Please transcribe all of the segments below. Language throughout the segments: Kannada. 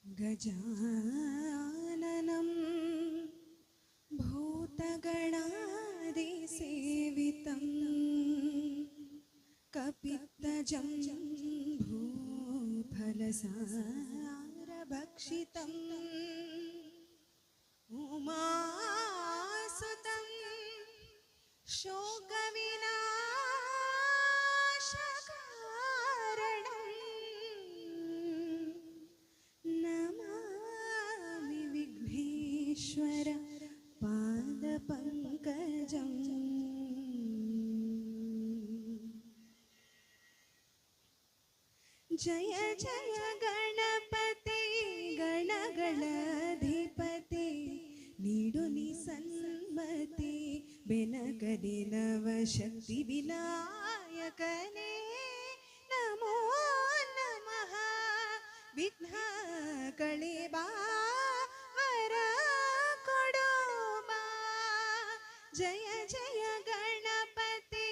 गजाननं भूतगणादिसेवितं कपित्तजम्बूफलसारभक्षितम् उमासुतं शोकविनाशकारणं नमामि विघ्नेश्वर पादपङ्कजम्। जय जय गणपति गणगणाधिपति नीडु नि सन्मति बेनगदि नवशक्ति विनायकने नमो नमः। विघ्न कळेबा वर कोडो बा। जय जय गणपति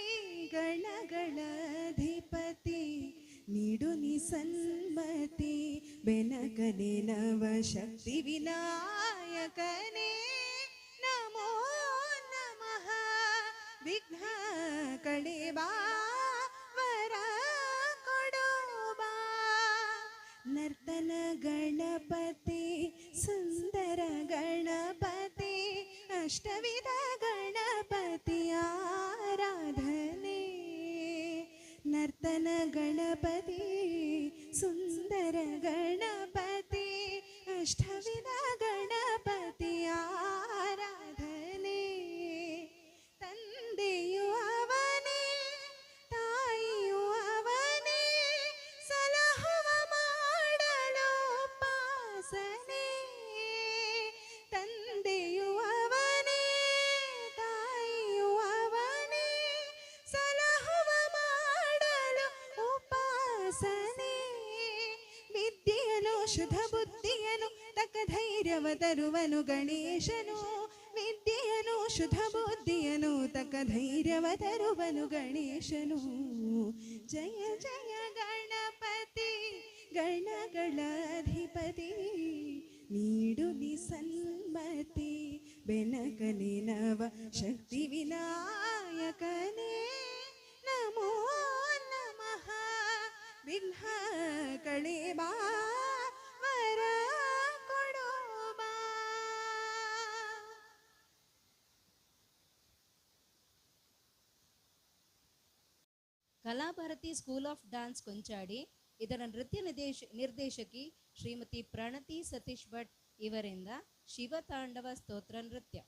गणगणाधिपति नीडु नि सन्मति बेनगदि नवशक्ति विनायकने नमो नमः। विघ्न कळेबा वर कोडो बा। नर्तन गणपति सुंदर गणपति अष्टविध गणपति आराधने। नर्तन गणपति सुंदर गणपति अष्टविध गणपति आराधने। ತಂದೆಯು ಅವನೇ ತಾಯಿಯು ಅವನೇ ಸಲಹುವ ಮಾಡಲು ಉಪಾಸನೆ. ತಂದೆಯು ಅವನೇ ತಾಯಿಯು ಅವನೇ ಸಲಹುವ ಮಾಡಲು ಉಪಾಸನೆ. ವಿದ್ಯೆಯನು ಶುದ್ಧ ಬುದ್ಧಿಯನು ತಕ್ಕ ಧೈರ್ಯವ ತರುವನು ಗಣೇಶನು. ವಿದ್ಯೆಯನು ಶುದ್ಧ ಬುದ್ಧಿಯನು ತಕ್ಕ ಧೈರ್ಯವ ತರುವನು ಗಣೇಶನು. ಜಯ ಜಯ ಗಣಪತಿ ಗಣಗಳಾಧಿಪತಿ ನೀಡು ನಿ ಸನ್ಮತಿ ಬೆನಕನೆ ನವ ಶಕ್ತಿ ವಿನಾಯಕನೇ ನಮೋ ನಮಃ. ವಿಘ್ನ ಕಳೇಬಾ ವರ ಕೊಡೋ ಬಾ. Kalabharathi school of dance Konchady ಇದರ ನೃತ್ಯ ನಿರ್ದೇಶಕಿ ಶ್ರೀಮತಿ ಪ್ರಣತಿ ಸತೀಶ್ ಭಟ್ ಇವರಿಂದ ಶಿವತಾಂಡವ ಸ್ತೋತ್ರ ನೃತ್ಯ.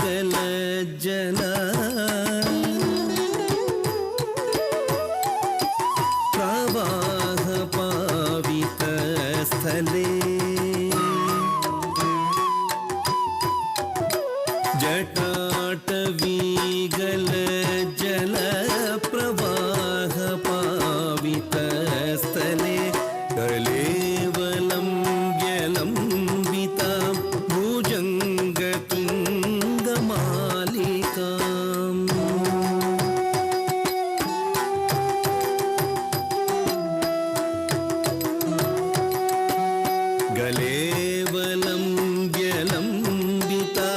जटाटवीगलज्जल प्रवाहपावितस्थले जटाटवीगलज्जल प्रवाहपावितस्थले कलेवलं व्यलम्बिता भुजङ्गतुङ्गमालिकाम् गलेवलं व्यलम्बिता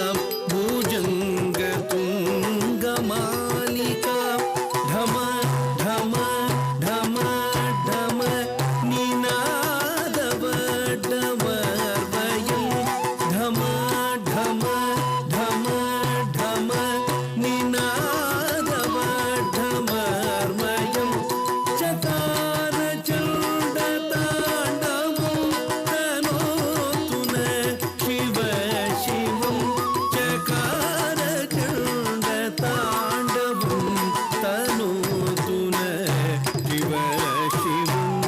भुजङ्गतुङ्गमालिका ढम ढम ढम ढम निनादवड्डवर्वयं ढम ढम ढम ढम निनादवड्डवर्वयं चकारचण्डताण्डवं तनोतु न शिव शिवं चकारचण्डताण्डवं तनोतु न शिव शिवम्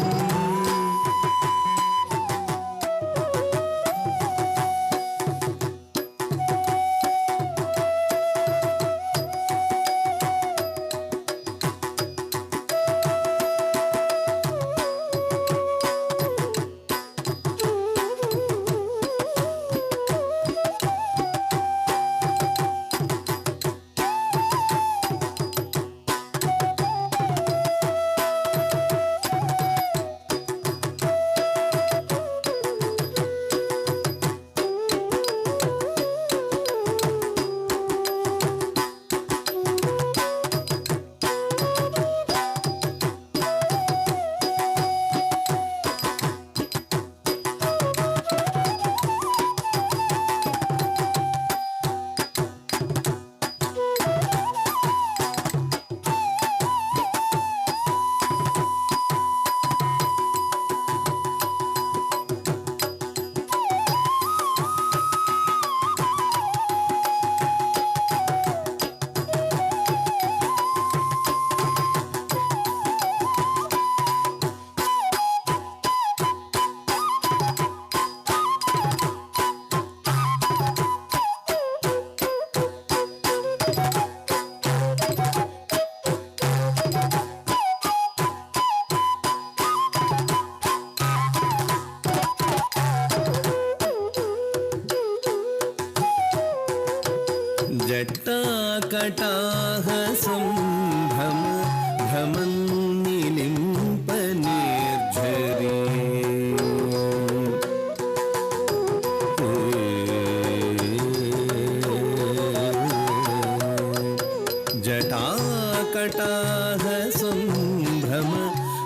जटाकटाह सम्भ्रम भ्रमन्निलिम्प निर्झरे जटाकटाह सम्भ्रम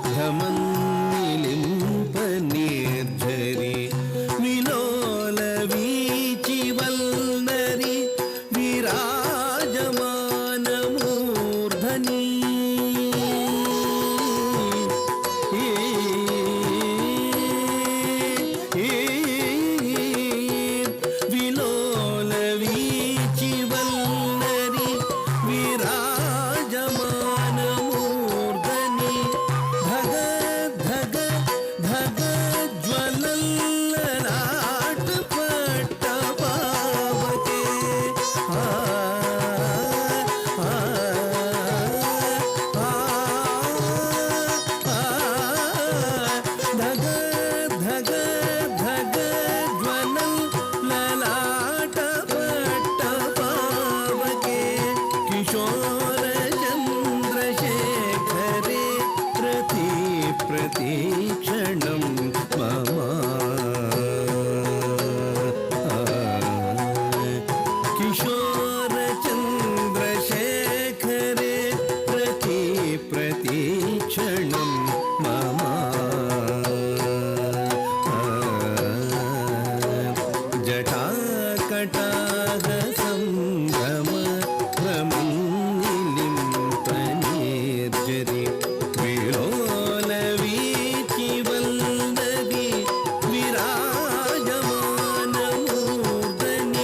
भ्रमन्निलिम्प निर्झरे विलोलवीचिवल्लरी विराजमानमूर्धनि विलोलवीचिवल्लरी विराजमानमूर्धनि धग धग धग ज्वलल्ललाट पट्टपावके धग धग धग ज्वलल्ललाट पट्टपावके किशोर चन्द्रशेखरे प्रति प्रतीक्षणं मम किशोर चन्द्रशेखरे प्रति प्रतीक्षणं मम जटाकटाह सम्भ्रम भ्रमन्निलिम्प निर्झरे विलोलवीचिवल्लरी विराजमानमूर्धनि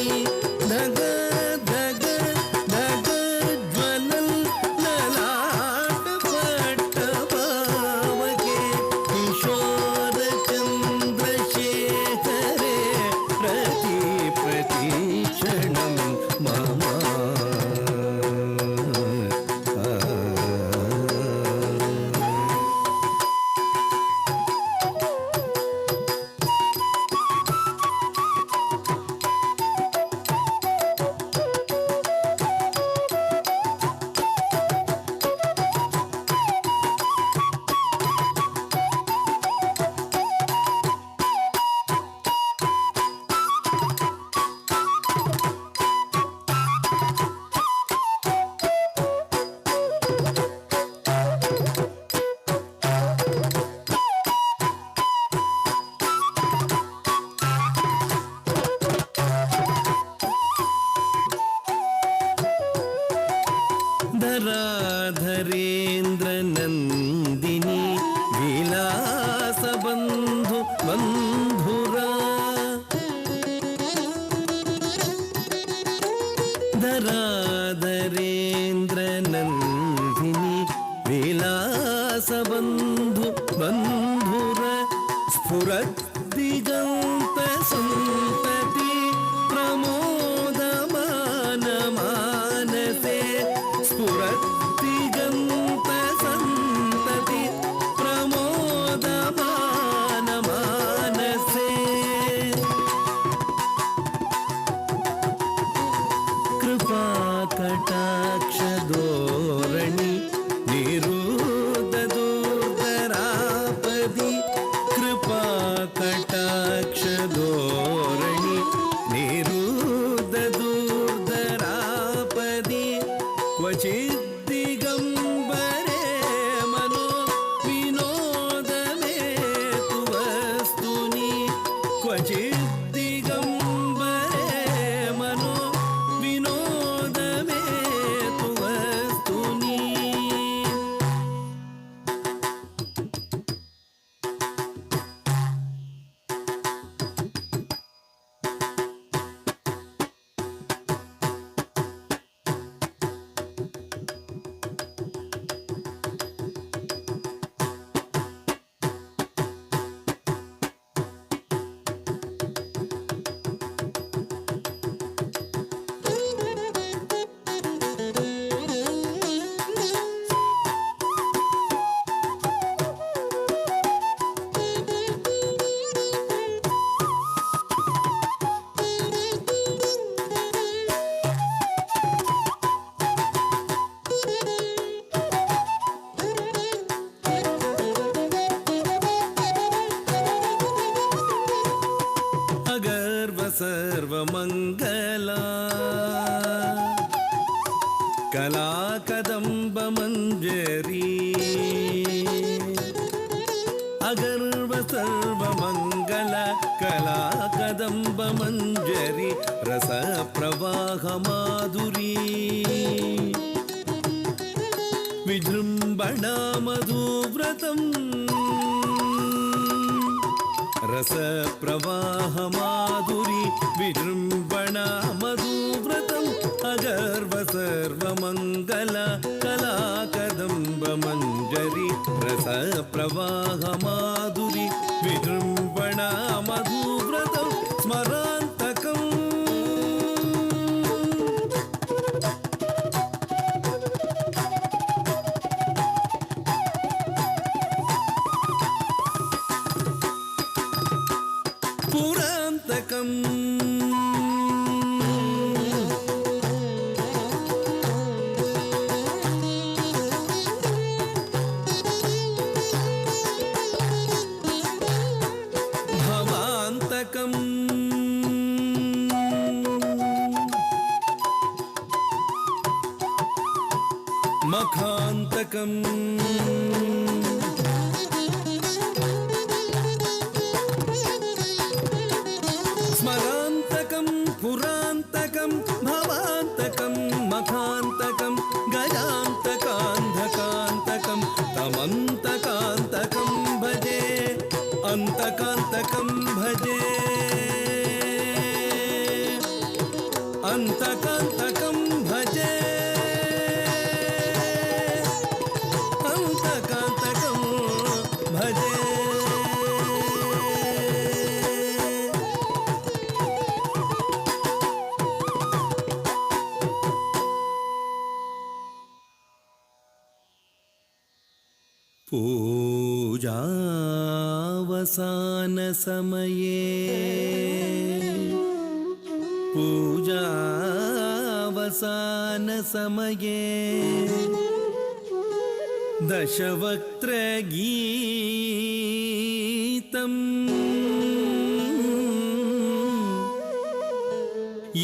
धराधरेन्द्रनन्दिनी विलासबन्धु बन्धुर स्फुरद्दिगन्तसन्तति प्रमोदमानमानसे स्फुरद्दिगन्तसन्तति प्रमोदमानमानसे कृपाकटाक्षधोरणि निरुद्धदुर्धरापदि कृपाकटाक्षधोरणि निरुद्धदुर्धरापदि क्वचिद्दिगम्बरे मनो विनोदमे तु वस्तुनि क्वचिद्दिगम्बरे मनो विनोदमे तु वस्तुनि अगर्व सर्वमङ्गला कलाकदम्बमञ्जरी अगर्व सर्वमङ्गल कलाकदम्बमञ्जरी रसप्रवाहमाधुरी विजृम्भणा मधुव्रतम् रसप्रवाहमाधुरी विजृम्भणा मधुव्रतम् अगर्व सर्वमङ्गल कलाकदम्बमञ्जरी रसप्रवाहमाधुरी विजृम्भणा मधुव्रतम् स्मरान्तकम् पुरान्तकम् भवान्तकम् मखान्तकम् स्मरान्तकं पुरान्तकं भवान्तकं मखान्तकं गजान्तकान्धकान्तकं तमन्तकान्तकं भजे अन्तकान्तकं भजे अन्तकान्तकं भजे अन्तकान्तकं भजे पूजावसानसमये दशवक्त्रगीतम्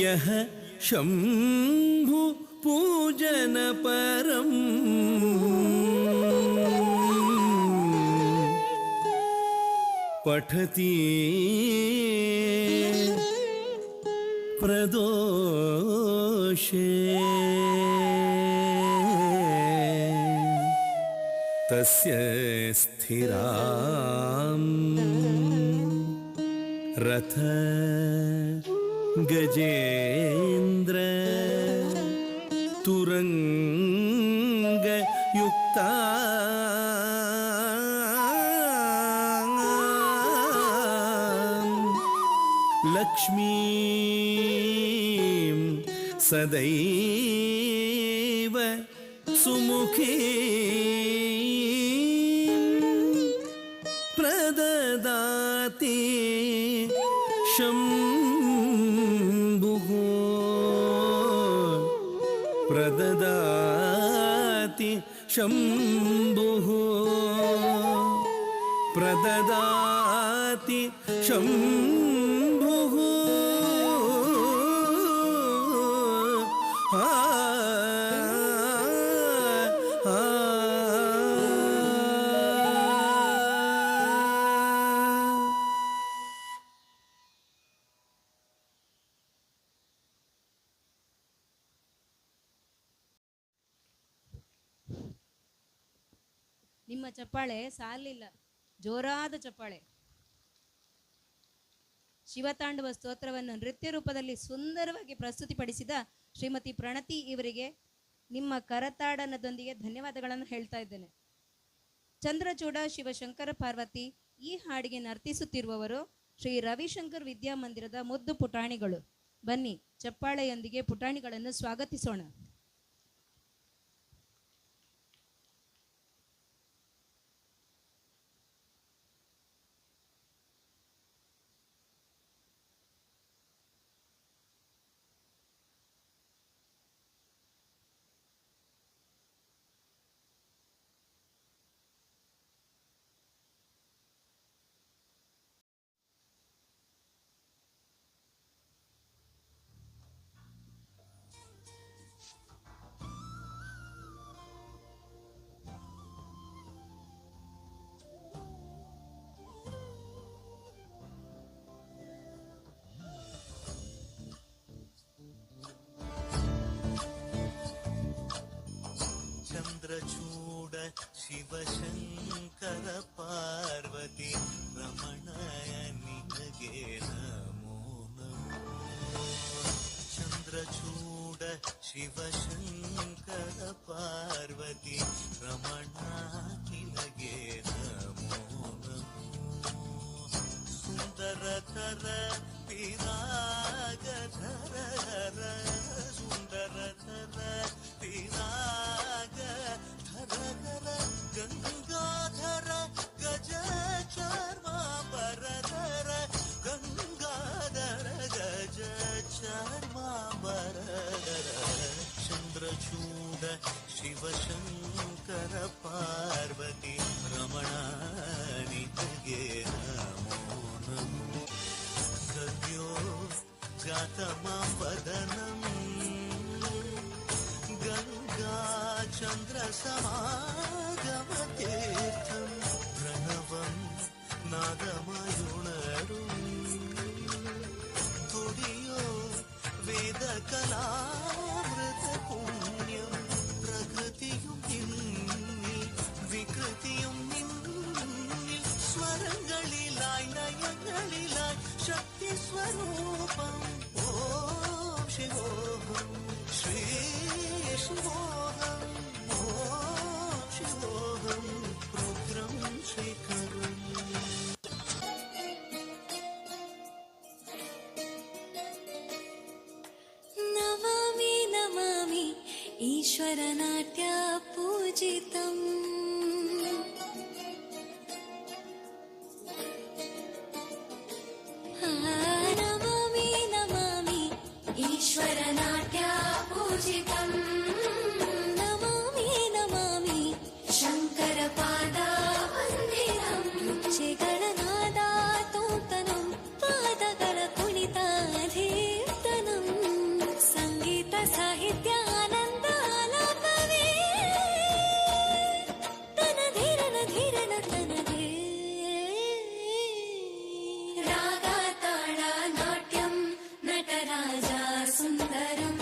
यः शम्भु पूजनपरम् पठति प्रदोषे तस्य स्थिरां रथ गजेन्द्र ತುರಂಗಯುಕ್ತಾ ಲಕ್ಷ್ಮೀಂ ಸದೈವ ಸುಮುಖೀ ಪ್ರದದಾತಿ ಶಂಭುಃ ಪ್ರದದಾತಿ ಶಂಭುಃ ಪ್ರದದಾತಿ ಶಂಭುಃ ನಿಮ್ಮ ಚಪ್ಪಾಳೆ ಸಾಲಿಲ್ಲ, ಜೋರಾದ ಚಪ್ಪಾಳೆ. ಶಿವತಾಂಡವ ಸ್ತೋತ್ರವನ್ನು ನೃತ್ಯ ರೂಪದಲ್ಲಿ ಸುಂದರವಾಗಿ ಪ್ರಸ್ತುತಿಪಡಿಸಿದ ಶ್ರೀಮತಿ ಪ್ರಣತಿ ಇವರಿಗೆ ನಿಮ್ಮ ಕರತಾಡನದೊಂದಿಗೆ ಧನ್ಯವಾದಗಳನ್ನು ಹೇಳ್ತಾ ಇದ್ದೇನೆ. ಚಂದ್ರಚೂಡ ಶಿವಶಂಕರ ಪಾರ್ವತಿ ಈ ಹಾಡಿಗೆ ನರ್ತಿಸುತ್ತಿರುವವರು ಶ್ರೀ ರವಿಶಂಕರ್ ವಿದ್ಯಾಮಂದಿರದ ಮುದ್ದು ಪುಟಾಣಿಗಳು. ಬನ್ನಿ, ಚಪ್ಪಾಳೆಯೊಂದಿಗೆ ಪುಟಾಣಿಗಳನ್ನು ಸ್ವಾಗತಿಸೋಣ. ಚಂದ್ರಚೂಡ ಶಿವಶಂಕರ ಪಾರ್ವತಿ ರಮಣಯ ನಿನಗೆ ನಮೋ ನಮೋ. ಚಂದ್ರಚೂಡ ಶಿವಶಂಕರ ಪಾರ್ವತಿ ರಮಣ ನಿನಗೆ ನಮೋ ನಮೋ. ಸುಂದರತರ ಪಿರಾಗಧರ ಸುಂದರತರ ಪಿರಾಗ ಧರ ಗಂಗಾಧರ ಗಜ ಚರ್ಮಾಂಬರಧರ ಗಂಗಾಧರ ಗಜ ಚರ್ಮಾಂಬರಧರ. ಚಂದ್ರಚೂಡ ಶಿವಶಂಕರ ಪಾರ್ವತಿ ರಮಣ ನಿನಗೆ ನಮೋ ನಮೋ. ಸದ್ಯೋ ಜಾತಮಾವದನಂ ಗಂಗಾ ಚಂದ್ರ ಸಮಾಗಮತೀರ್ಥಂ ಪ್ರಣವಂ നാദമയുണരും തുടിയോ വേദകലാമൃത പുണ്യം പ്രകൃതിയും നിന്നിൽ വികൃതിയും നിന്നിൽ സ്വരങ്ങളിലായി ലയങ്ങളിലായി ശക്തി സ്വരൂപം ഓം ശിവോഹം ശ്രീ ശിവോഹം ഓം ശിവോഹം രുദ്രം ശേഖരം. ನಮಾಮಿ ನಮಾಮಿ ಈಶ್ವರ ನಾಟ್ಯ ಪೂಜಿತಂ. ನಮಾಮಿ ನಮಾಮಿ ಈಶ್ವರ ನಾಟ್ಯ ಪೂಜಿತಂ. ನಮಾಮಿ ನಮಾಮಿ ಶಂಕರ ಪಾದ ವಂದಿತಂ. ರುಚಿಗಳ ನಾದ ತೋಂತನಂ ಪಾದಗಳ ಕುಣಿತ ಧೀರ್ತನಂ. ಸಂಗೀತ ಸಾಹಿತ್ಯ ಆನಂದ ಆಲಾಪವೇ ತನಧೀರನ ಧೀರನ ತನದೇ. ರಾಗ ತಾಳ ನಾಟ್ಯಂ ನಟರಾಜ ಸುಂದರಂ.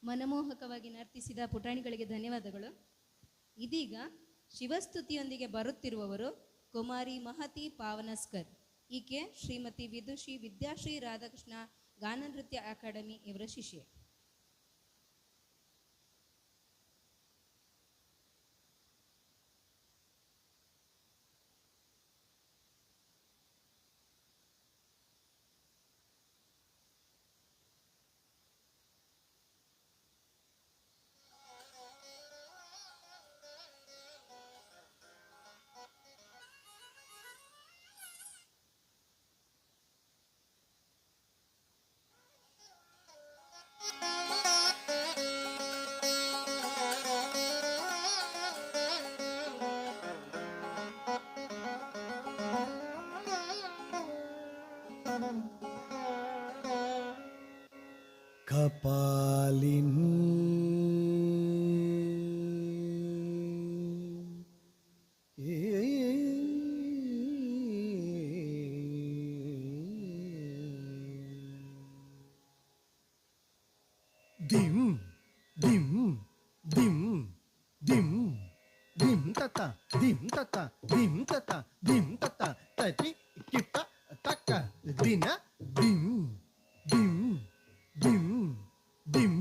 ಮನಮೋಹಕವಾಗಿ ನರ್ತಿಸಿದ ಪುಟಾಣಿಗಳಿಗೆ ಧನ್ಯವಾದಗಳು. ಇದೀಗ ಶಿವಸ್ತುತಿಯೊಂದಿಗೆ ಬರುತ್ತಿರುವವರು ಕುಮಾರಿ ಮಹತಿ ಪಾವನಸ್ಕರ್. ಈಕೆ ಶ್ರೀಮತಿ ವಿದುಷಿ ವಿದ್ಯಾಶ್ರೀ ರಾಧಾಕೃಷ್ಣ ಗಾನ ನೃತ್ಯ ಅಕಾಡೆಮಿ ಇವರ ಶಿಷ್ಯೆ. ಕಪಾಲಿನಿ dim dim dim dim dim tata dim tata dim tata dim tata tati kita taka dina dim dim dim dim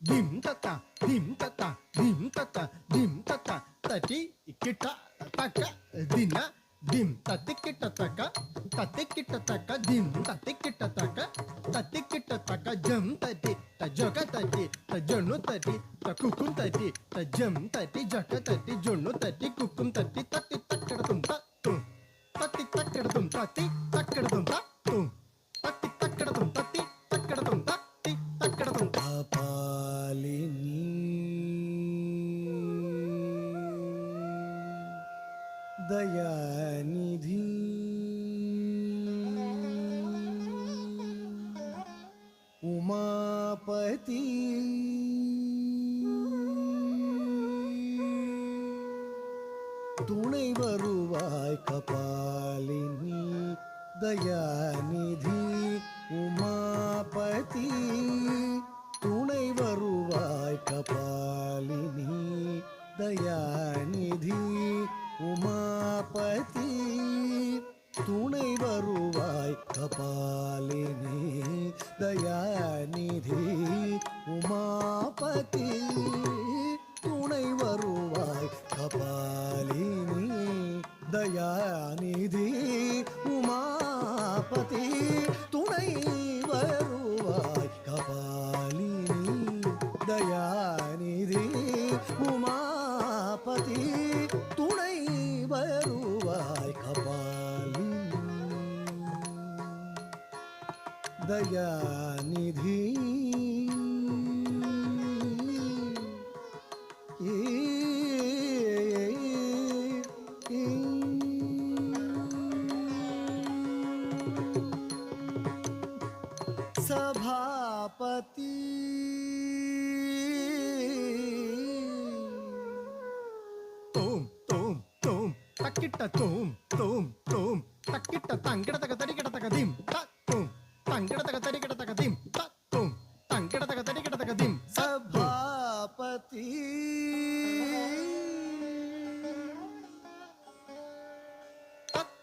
dim tata dim tata dim tata dim tata tati kita taka dina dim tati kita taka dim tati kita taka jam tati ta joga tati ta jonnu tati ta kukum tati ta jam tati jaka tati jonnu tati kukum tati tati takkadum ta tum tati takkadum tati takkadum ta tum tati takkadum tati takkadum tati takkadum kapalini dayanidhi Umapati துணை வருவாய் கபாலினி தயாநிதி உமாபதி துணை வருவாய் கபாலினி தயாநிதி உமாபதி துணை வருவாய் கபாலினி தயாநிதி உமாபதி துணை வருவாய் கபாலினி தயாநிதி உமாபதி துணை வருவாய் கபாலினி தயாநிதி உமாபதி துணை வருவாய் கபாலினி दयानिधि सभापति तोम तोम तोम तक्किट्ट तोम तोम तोम तक्किट्ट तंगड़ तक तरिकड़ तक दिम तोम तंगड़ तक तरिकड़ तक दिम तोम तंगड़ तक तरिकड़ तक दिम सभापति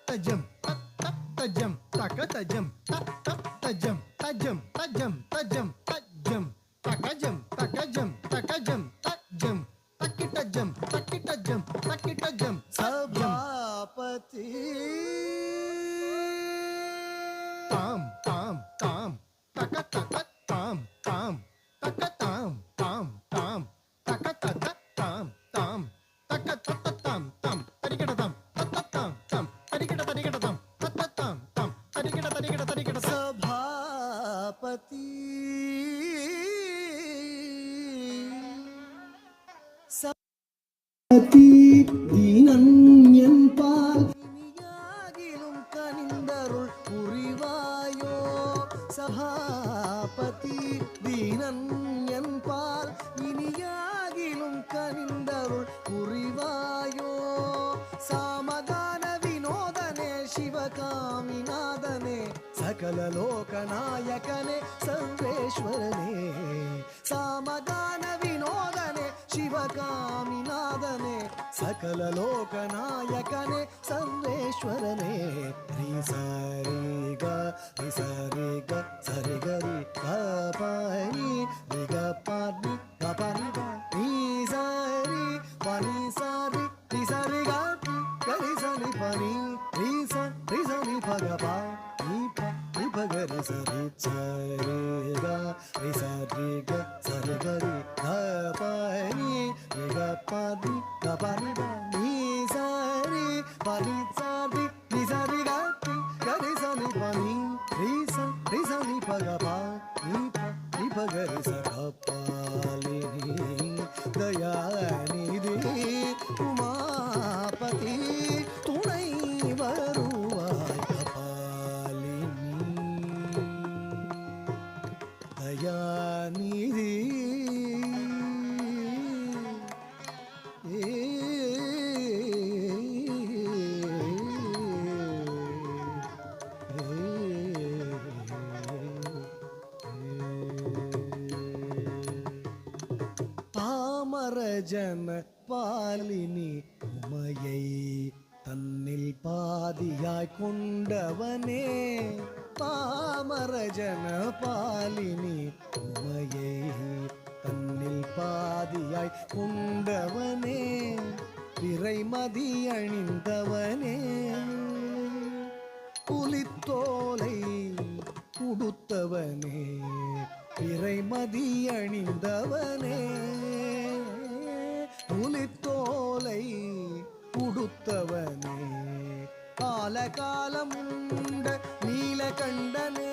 तज्जम तज्जम तक तज्जम तज्जम तज्जम तज्जम तज्जम तज्जम तकजम तकजम तकजम तज्जम तकिटजम तकिटजम तकिटजम सभापति ताम ताम ताम तक तक ताम ताम तक ताम ताम ताम तक तक ताम ताम तक तक ताम ताम तरिकड़ ताम तक ताम ताम तरिकड़ तरिकड़ ताम तक ताम ताम तरिकड़ तरिकड़ तरिकड़ सभापति தீனன் பால் இனியாகிலும் கனிந்தருள் புரிவாயோ சபாபதி தீனன் பால் இனியாகிலும் கனிந்தருள் புரிவாயோ சாமகான வினோதனே சிவகாமிநாதனே ಸಕಲ ಲೋಕನಾಯಕನೇ ಸರ್ವೇಶ್ವರನೇ ಸಾಮಗಾನ ವಿನೋದನೆ ಶಿವಕಾಮಿನಾದನೆ ಸಕಲ ಲೋಕನಾಯಕನೇ ಸರ್ವೇಶ್ವರನೇ ರೀ ಸರಿ ಗ ರಿ ಸರಿ ಗ ಸರಿ ಗರಿ ಗ ಪಾನಿ ರಿ ಗ ಪಾನಿ ಗ ಪಾನಿ ಗ ರೀ ಸರಿ ಪಾನಿ ಸರಿ ರಿ ಸರಿ ಗ ಗರಿ ಸರಿ ಪಾನಿ ರೀ ಸರಿ ಪಗ ಪಾ ನೀ ಪ ನಿ ಪಗ ರಿ ಸರಿ ಸರಿ ಗ ರಿ ಸರಿ ಗ ಸರಿ ಗರಿ ಗ ಪಾನಿ ರಿ ಗ ಪಾನಿ ಗ ಪಾನಿ ಗ ನೀ ಸರಿ ಪಾನಿ ಸರಿ ನಿ ಸರಿ ಗ ಗರಿ ಸರಿ ಪಾನಿ ರೀ ಸರಿ ಪಗ ಪಾ ನೀ ಪ ನಿ ಪಗ ರಿ ಸ ಗ ಪಾಲಿ ದಯಾನಿಧಿ ಉಮಾಪತಿ துணை வருவாய் கபாலினி தயாநிதி பாமர ஜன பாலினி உமையை தன்னில் பாதியாய் கொண்டவனே பாமர ஜன பாலினி உமையை தன்னில் பாதியாய் கொண்டவனே பிறைமதி அணிந்தவனே புலித்தோலை உடுத்தவனே பிறைமதி அணிந்தவனே புலித்தோலை உடுத்தவனே காலகாலம் உண்ட நீலகண்டனே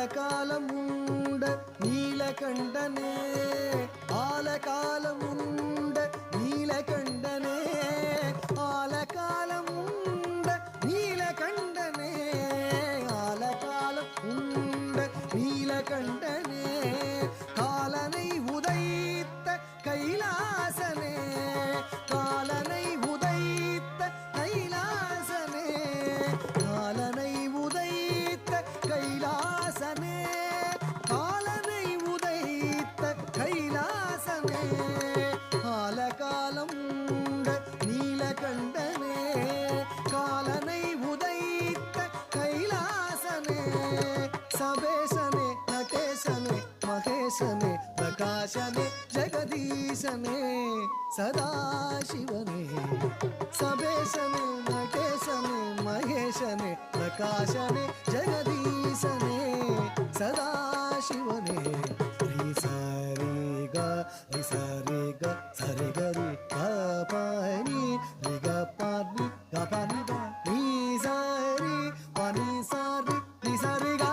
ஆலகாலமுண்ட நீலகண்டனே ஆலகாலமுண்ட நீலகண்டனே ஆலகாலமுண்ட நீலகண்டனே ஆலகாலம் உண்ட நீலகண்டனே காலனை உதைத்த கைலாசனே காலனை உதைத்த கைலாசனே காலனை உதைத்த கைலாசனே காலனை உதைத்த கைலாசனே காலகாலம் உண்ட நீலகண்டனே காலனை உதைத்த கைலாசனே சபேசனே நகேசனே மகேசனே பிரகாசனே ஜெகதீசனே சதாசிவனே சபேசனே நகேசனே மகேசனே பிரகாசனே ஜெகதீசனே சதாசிவனே ரி சரி க ரி சரி க சரி கரி க பானி ரி க பானி க பானி க நீ சரி பானி சரி ரி சரி க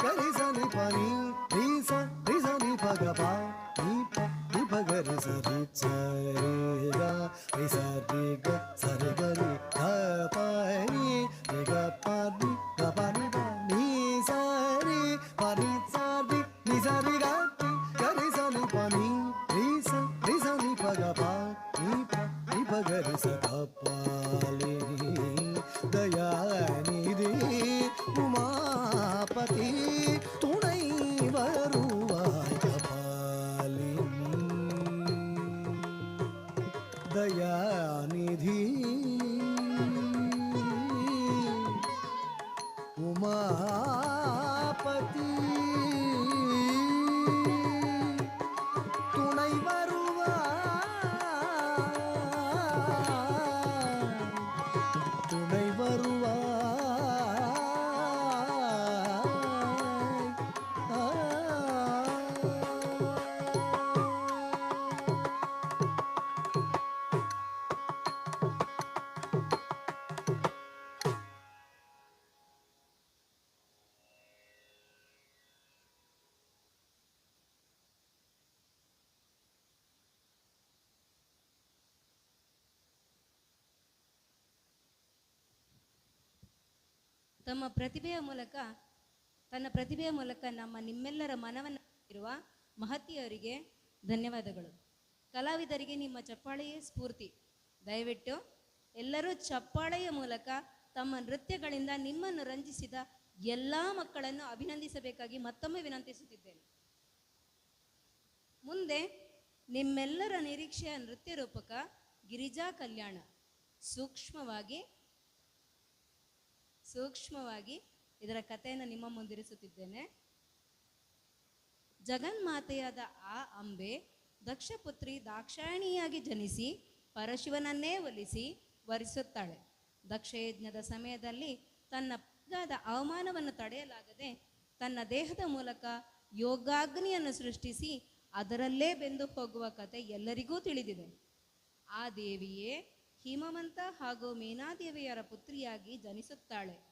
கரி சரி பானி ரி சரி பக பா நீ ப ரி பக ரி சரி சரி க ரி சரி க சரி கரி க பானி ரி க பானி க பானி க நீ சரி பானி சரி நீ சரி க கரி சரி பானி ரி சரி பக பா நீ ப ரி பக ரி ச க பாலினி தயாநிதி உமாபதி துணை வருவாய் கபாலினி தயாநிதி உமாபதி துணை வருவாய், துணை வருவாய். ஆ. ತನ್ನ ಪ್ರತಿಭೆಯ ಮೂಲಕ ನಿಮ್ಮೆಲ್ಲರ ಮನವನ್ನು ಇರುವ ಮಹತಿಯರಿಗೆ ಧನ್ಯವಾದಗಳು. ಕಲಾವಿದರಿಗೆ ನಿಮ್ಮ ಚಪ್ಪಾಳೆಯೇ ಸ್ಫೂರ್ತಿ. ದಯವಿಟ್ಟು ಎಲ್ಲರೂ ಚಪ್ಪಾಳೆಯ ಮೂಲಕ ತಮ್ಮ ನೃತ್ಯಗಳಿಂದ ನಿಮ್ಮನ್ನು ರಂಜಿಸಿದ ಎಲ್ಲ ಮಕ್ಕಳನ್ನು ಅಭಿನಂದಿಸಬೇಕಾಗಿ ಮತ್ತೊಮ್ಮೆ ವಿನಂತಿಸುತ್ತಿದ್ದೇನೆ. ಮುಂದೆ ನಿಮ್ಮೆಲ್ಲರ ನಿರೀಕ್ಷೆಯ ನೃತ್ಯ ರೂಪಕ ಗಿರಿಜಾ ಕಲ್ಯಾಣ ಸೂಕ್ಷ್ಮವಾಗಿ ಇದರ ಕಥೆಯನ್ನು ನಿಮ್ಮ ಮುಂದಿರಿಸುತ್ತಿದ್ದೇನೆ. ಜಗನ್ಮಾತೆಯಾದ ಆ ಅಂಬೆ ದಕ್ಷಪುತ್ರಿ ದಾಕ್ಷಾಯಿಣಿಯಾಗಿ ಜನಿಸಿ ಪರಶಿವನನ್ನೇ ಒಲಿಸಿ ವರಿಸುತ್ತಾಳೆ. ದಕ್ಷಯಜ್ಞದ ಸಮಯದಲ್ಲಿ ತನ್ನ ಪಗಾದ ಅವಮಾನವನ್ನು ತಡೆಯಲಾಗದೆ ತನ್ನ ದೇಹದ ಮೂಲಕ ಯೋಗಾಗ್ನಿಯನ್ನು ಸೃಷ್ಟಿಸಿ ಅದರಲ್ಲೇ ಬೆಂದು ಹೋಗುವ ಕತೆ ಎಲ್ಲರಿಗೂ ತಿಳಿದಿದೆ. ಆ ದೇವಿಯೇ ಹಿಮವಂತ ಹಾಗೂ ಮೀನಾದೇವಿಯರ ಪುತ್ರಿಯಾಗಿ ಜನಿಸುತ್ತಾಳೆ.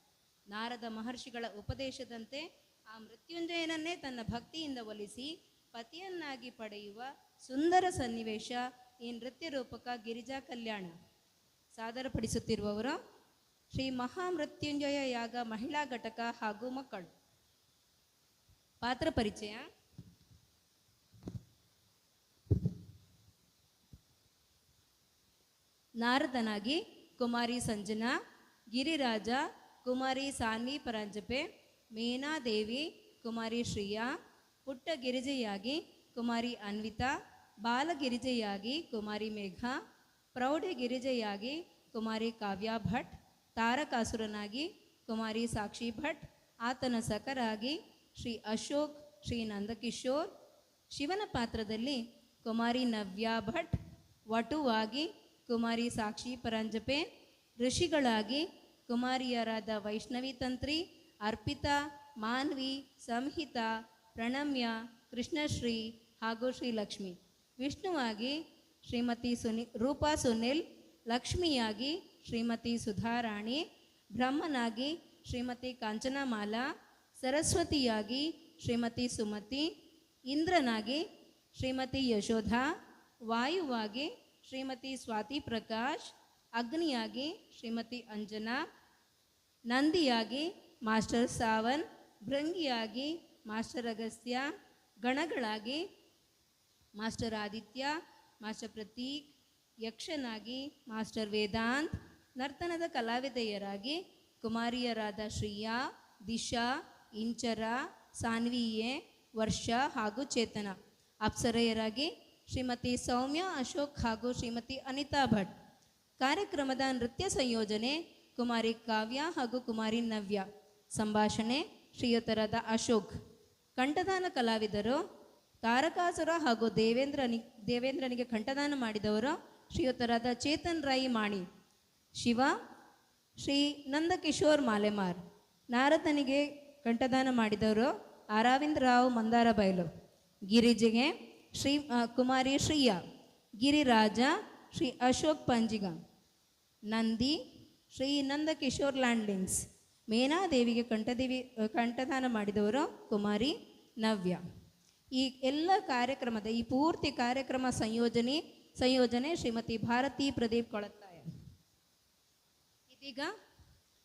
ನಾರದ ಮಹರ್ಷಿಗಳ ಉಪದೇಶದಂತೆ ಆ ಮೃತ್ಯುಂಜಯನನ್ನೇ ತನ್ನ ಭಕ್ತಿಯಿಂದ ಒಲಿಸಿ ಪತಿಯನ್ನಾಗಿ ಪಡೆಯುವ ಸುಂದರ ಸನ್ನಿವೇಶ ಈ ನೃತ್ಯ ರೂಪಕ ಗಿರಿಜಾ ಕಲ್ಯಾಣ. ಸಾದರಪಡಿಸುತ್ತಿರುವವರು ಶ್ರೀ ಮಹಾಮೃತ್ಯುಂಜಯ ಯಾಗ ಮಹಿಳಾ ಘಟಕ ಹಾಗೂ ಮಕ್ಕಳು. ಪಾತ್ರ ಪರಿಚಯ. ನಾರದನಾಗಿ ಕುಮಾರಿ ಸಂಜನಾ, ಗಿರಿರಾಜ ಕುಮಾರಿ ಸಾನ್ವಿ ಪರಂಜಪೆ, ಮೇನಾದೇವಿ ಕುಮಾರಿ ಶ್ರೀಯಾ, ಪುಟ್ಟ ಗಿರಿಜೆಯಾಗಿ ಕುಮಾರಿ ಅನ್ವಿತಾ, ಬಾಲಗಿರಿಜೆಯಾಗಿ ಕುಮಾರಿ ಮೇಘ, ಪ್ರೌಢ ಗಿರಿಜೆಯಾಗಿ ಕುಮಾರಿ ಕಾವ್ಯ ಭಟ್, ತಾರಕಾಸುರನಾಗಿ ಕುಮಾರಿ ಸಾಕ್ಷಿ ಭಟ್, ಆತನ ಸಖರಾಗಿ ಶ್ರೀ ಅಶೋಕ್, ಶ್ರೀ ನಂದಕಿಶೋರ್. ಶಿವನ ಪಾತ್ರದಲ್ಲಿ ಕುಮಾರಿ ನವ್ಯ ಭಟ್, ವಟುವಾಗಿ ಕುಮಾರಿ ಸಾಕ್ಷಿ ಪರಂಜಪೆ, ಋಷಿಗಳಾಗಿ ಕುಮಾರಿಯರಾದ ವೈಷ್ಣವಿ ತಂತ್ರಿ, ಅರ್ಪಿತಾ, ಮಾನ್ವಿ, ಸಂಹಿತಾ, ಪ್ರಣಮ್ಯ, ಕೃಷ್ಣಶ್ರೀ ಹಾಗೂ ಶ್ರೀಲಕ್ಷ್ಮಿ. ವಿಷ್ಣುವಾಗಿ ಶ್ರೀಮತಿ ರೂಪಾ ಸುನಿಲ್, ಲಕ್ಷ್ಮಿಯಾಗಿ ಶ್ರೀಮತಿ ಸುಧಾರಾಣಿ, ಬ್ರಹ್ಮನಾಗಿ ಶ್ರೀಮತಿ ಕಾಂಚನಮಾಲಾ, ಸರಸ್ವತಿಯಾಗಿ ಶ್ರೀಮತಿ ಸುಮತಿ, ಇಂದ್ರನಾಗಿ ಶ್ರೀಮತಿ ಯಶೋಧ, ವಾಯುವಾಗಿ ಶ್ರೀಮತಿ ಸ್ವಾತಿ ಪ್ರಕಾಶ್, ಅಗ್ನಿಯಾಗಿ ಶ್ರೀಮತಿ ಅಂಜನಾ, ನಂದಿಯಾಗಿ ಮಾಸ್ಟರ್ ಸಾವನ್, ಭೃಂಗಿಯಾಗಿ ಮಾಸ್ಟರ್ ಅಗಸ್ತ್ಯ, ಗಣಗಳಾಗಿ ಮಾಸ್ಟರ್ ಆದಿತ್ಯ, ಮಾಸ್ಟರ್ ಪ್ರತೀಕ್, ಯಕ್ಷನಾಗಿ ಮಾಸ್ಟರ್ ವೇದಾಂತ್, ನರ್ತನದ ಕಲಾವಿದೆಯರಾಗಿ ಕುಮಾರಿಯರಾದ ಶ್ರೀಯಾ, ದಿಶಾ, ಇಂಚರ, ಸಾನ್ವಿಯೆ, ವರ್ಷ ಹಾಗೂ ಚೇತನ. ಅಪ್ಸರೆಯರಾಗಿ ಶ್ರೀಮತಿ ಸೌಮ್ಯ ಅಶೋಕ್ ಹಾಗೂ ಶ್ರೀಮತಿ ಅನಿತಾ ಭಟ್. ಕಾರ್ಯಕ್ರಮದ ನೃತ್ಯ ಸಂಯೋಜನೆ ಕುಮಾರಿ ಕಾವ್ಯ ಹಾಗೂ ಕುಮಾರಿ ನವ್ಯ. ಸಂಭಾಷಣೆ ಶ್ರೀಯುತರಾದ ಅಶೋಕ್. ಕಂಠದಾನ ಕಲಾವಿದರು ತಾರಕಾಸುರ ಹಾಗೂ ದೇವೇಂದ್ರನಿಗೆ ಕಂಠದಾನ ಮಾಡಿದವರು ಶ್ರೀಯುತರಾದ ಚೇತನ್ ರಾಯಿ ಮಾಣಿ. ಶಿವ ಶ್ರೀ ನಂದಕಿಶೋರ್ ಮಾಲೆಮಾರ್. ನಾರದನಿಗೆ ಕಂಠದಾನ ಮಾಡಿದವರು ಅರವಿಂದ್ ರಾವ್ ಮಂದಾರ ಬೈಲು. ಗಿರಿಜೆಗೆ ಕುಮಾರಿ ಶ್ರೀಯಾ. ಗಿರಿರಾಜ ಶ್ರೀ ಅಶೋಕ್ ಪಂಜಿಗ. ನಂದಿ ಶ್ರೀ ನಂದಕಿಶೋರ್ ಲ್ಯಾಂಡ್ಲಿಂಗ್ಸ್. ಮೇನಾದೇವಿಗೆ ಕಂಠದಾನ ಮಾಡಿದವರು ಕುಮಾರಿ ನವ್ಯ. ಈ ಎಲ್ಲ ಕಾರ್ಯಕ್ರಮದ ಈ ಪೂರ್ತಿ ಕಾರ್ಯಕ್ರಮ ಸಂಯೋಜನೆ ಶ್ರೀಮತಿ ಭಾರತಿ ಪ್ರದೀಪ್ ಕೊಳತ್ತಾಯ. ಇದೀಗ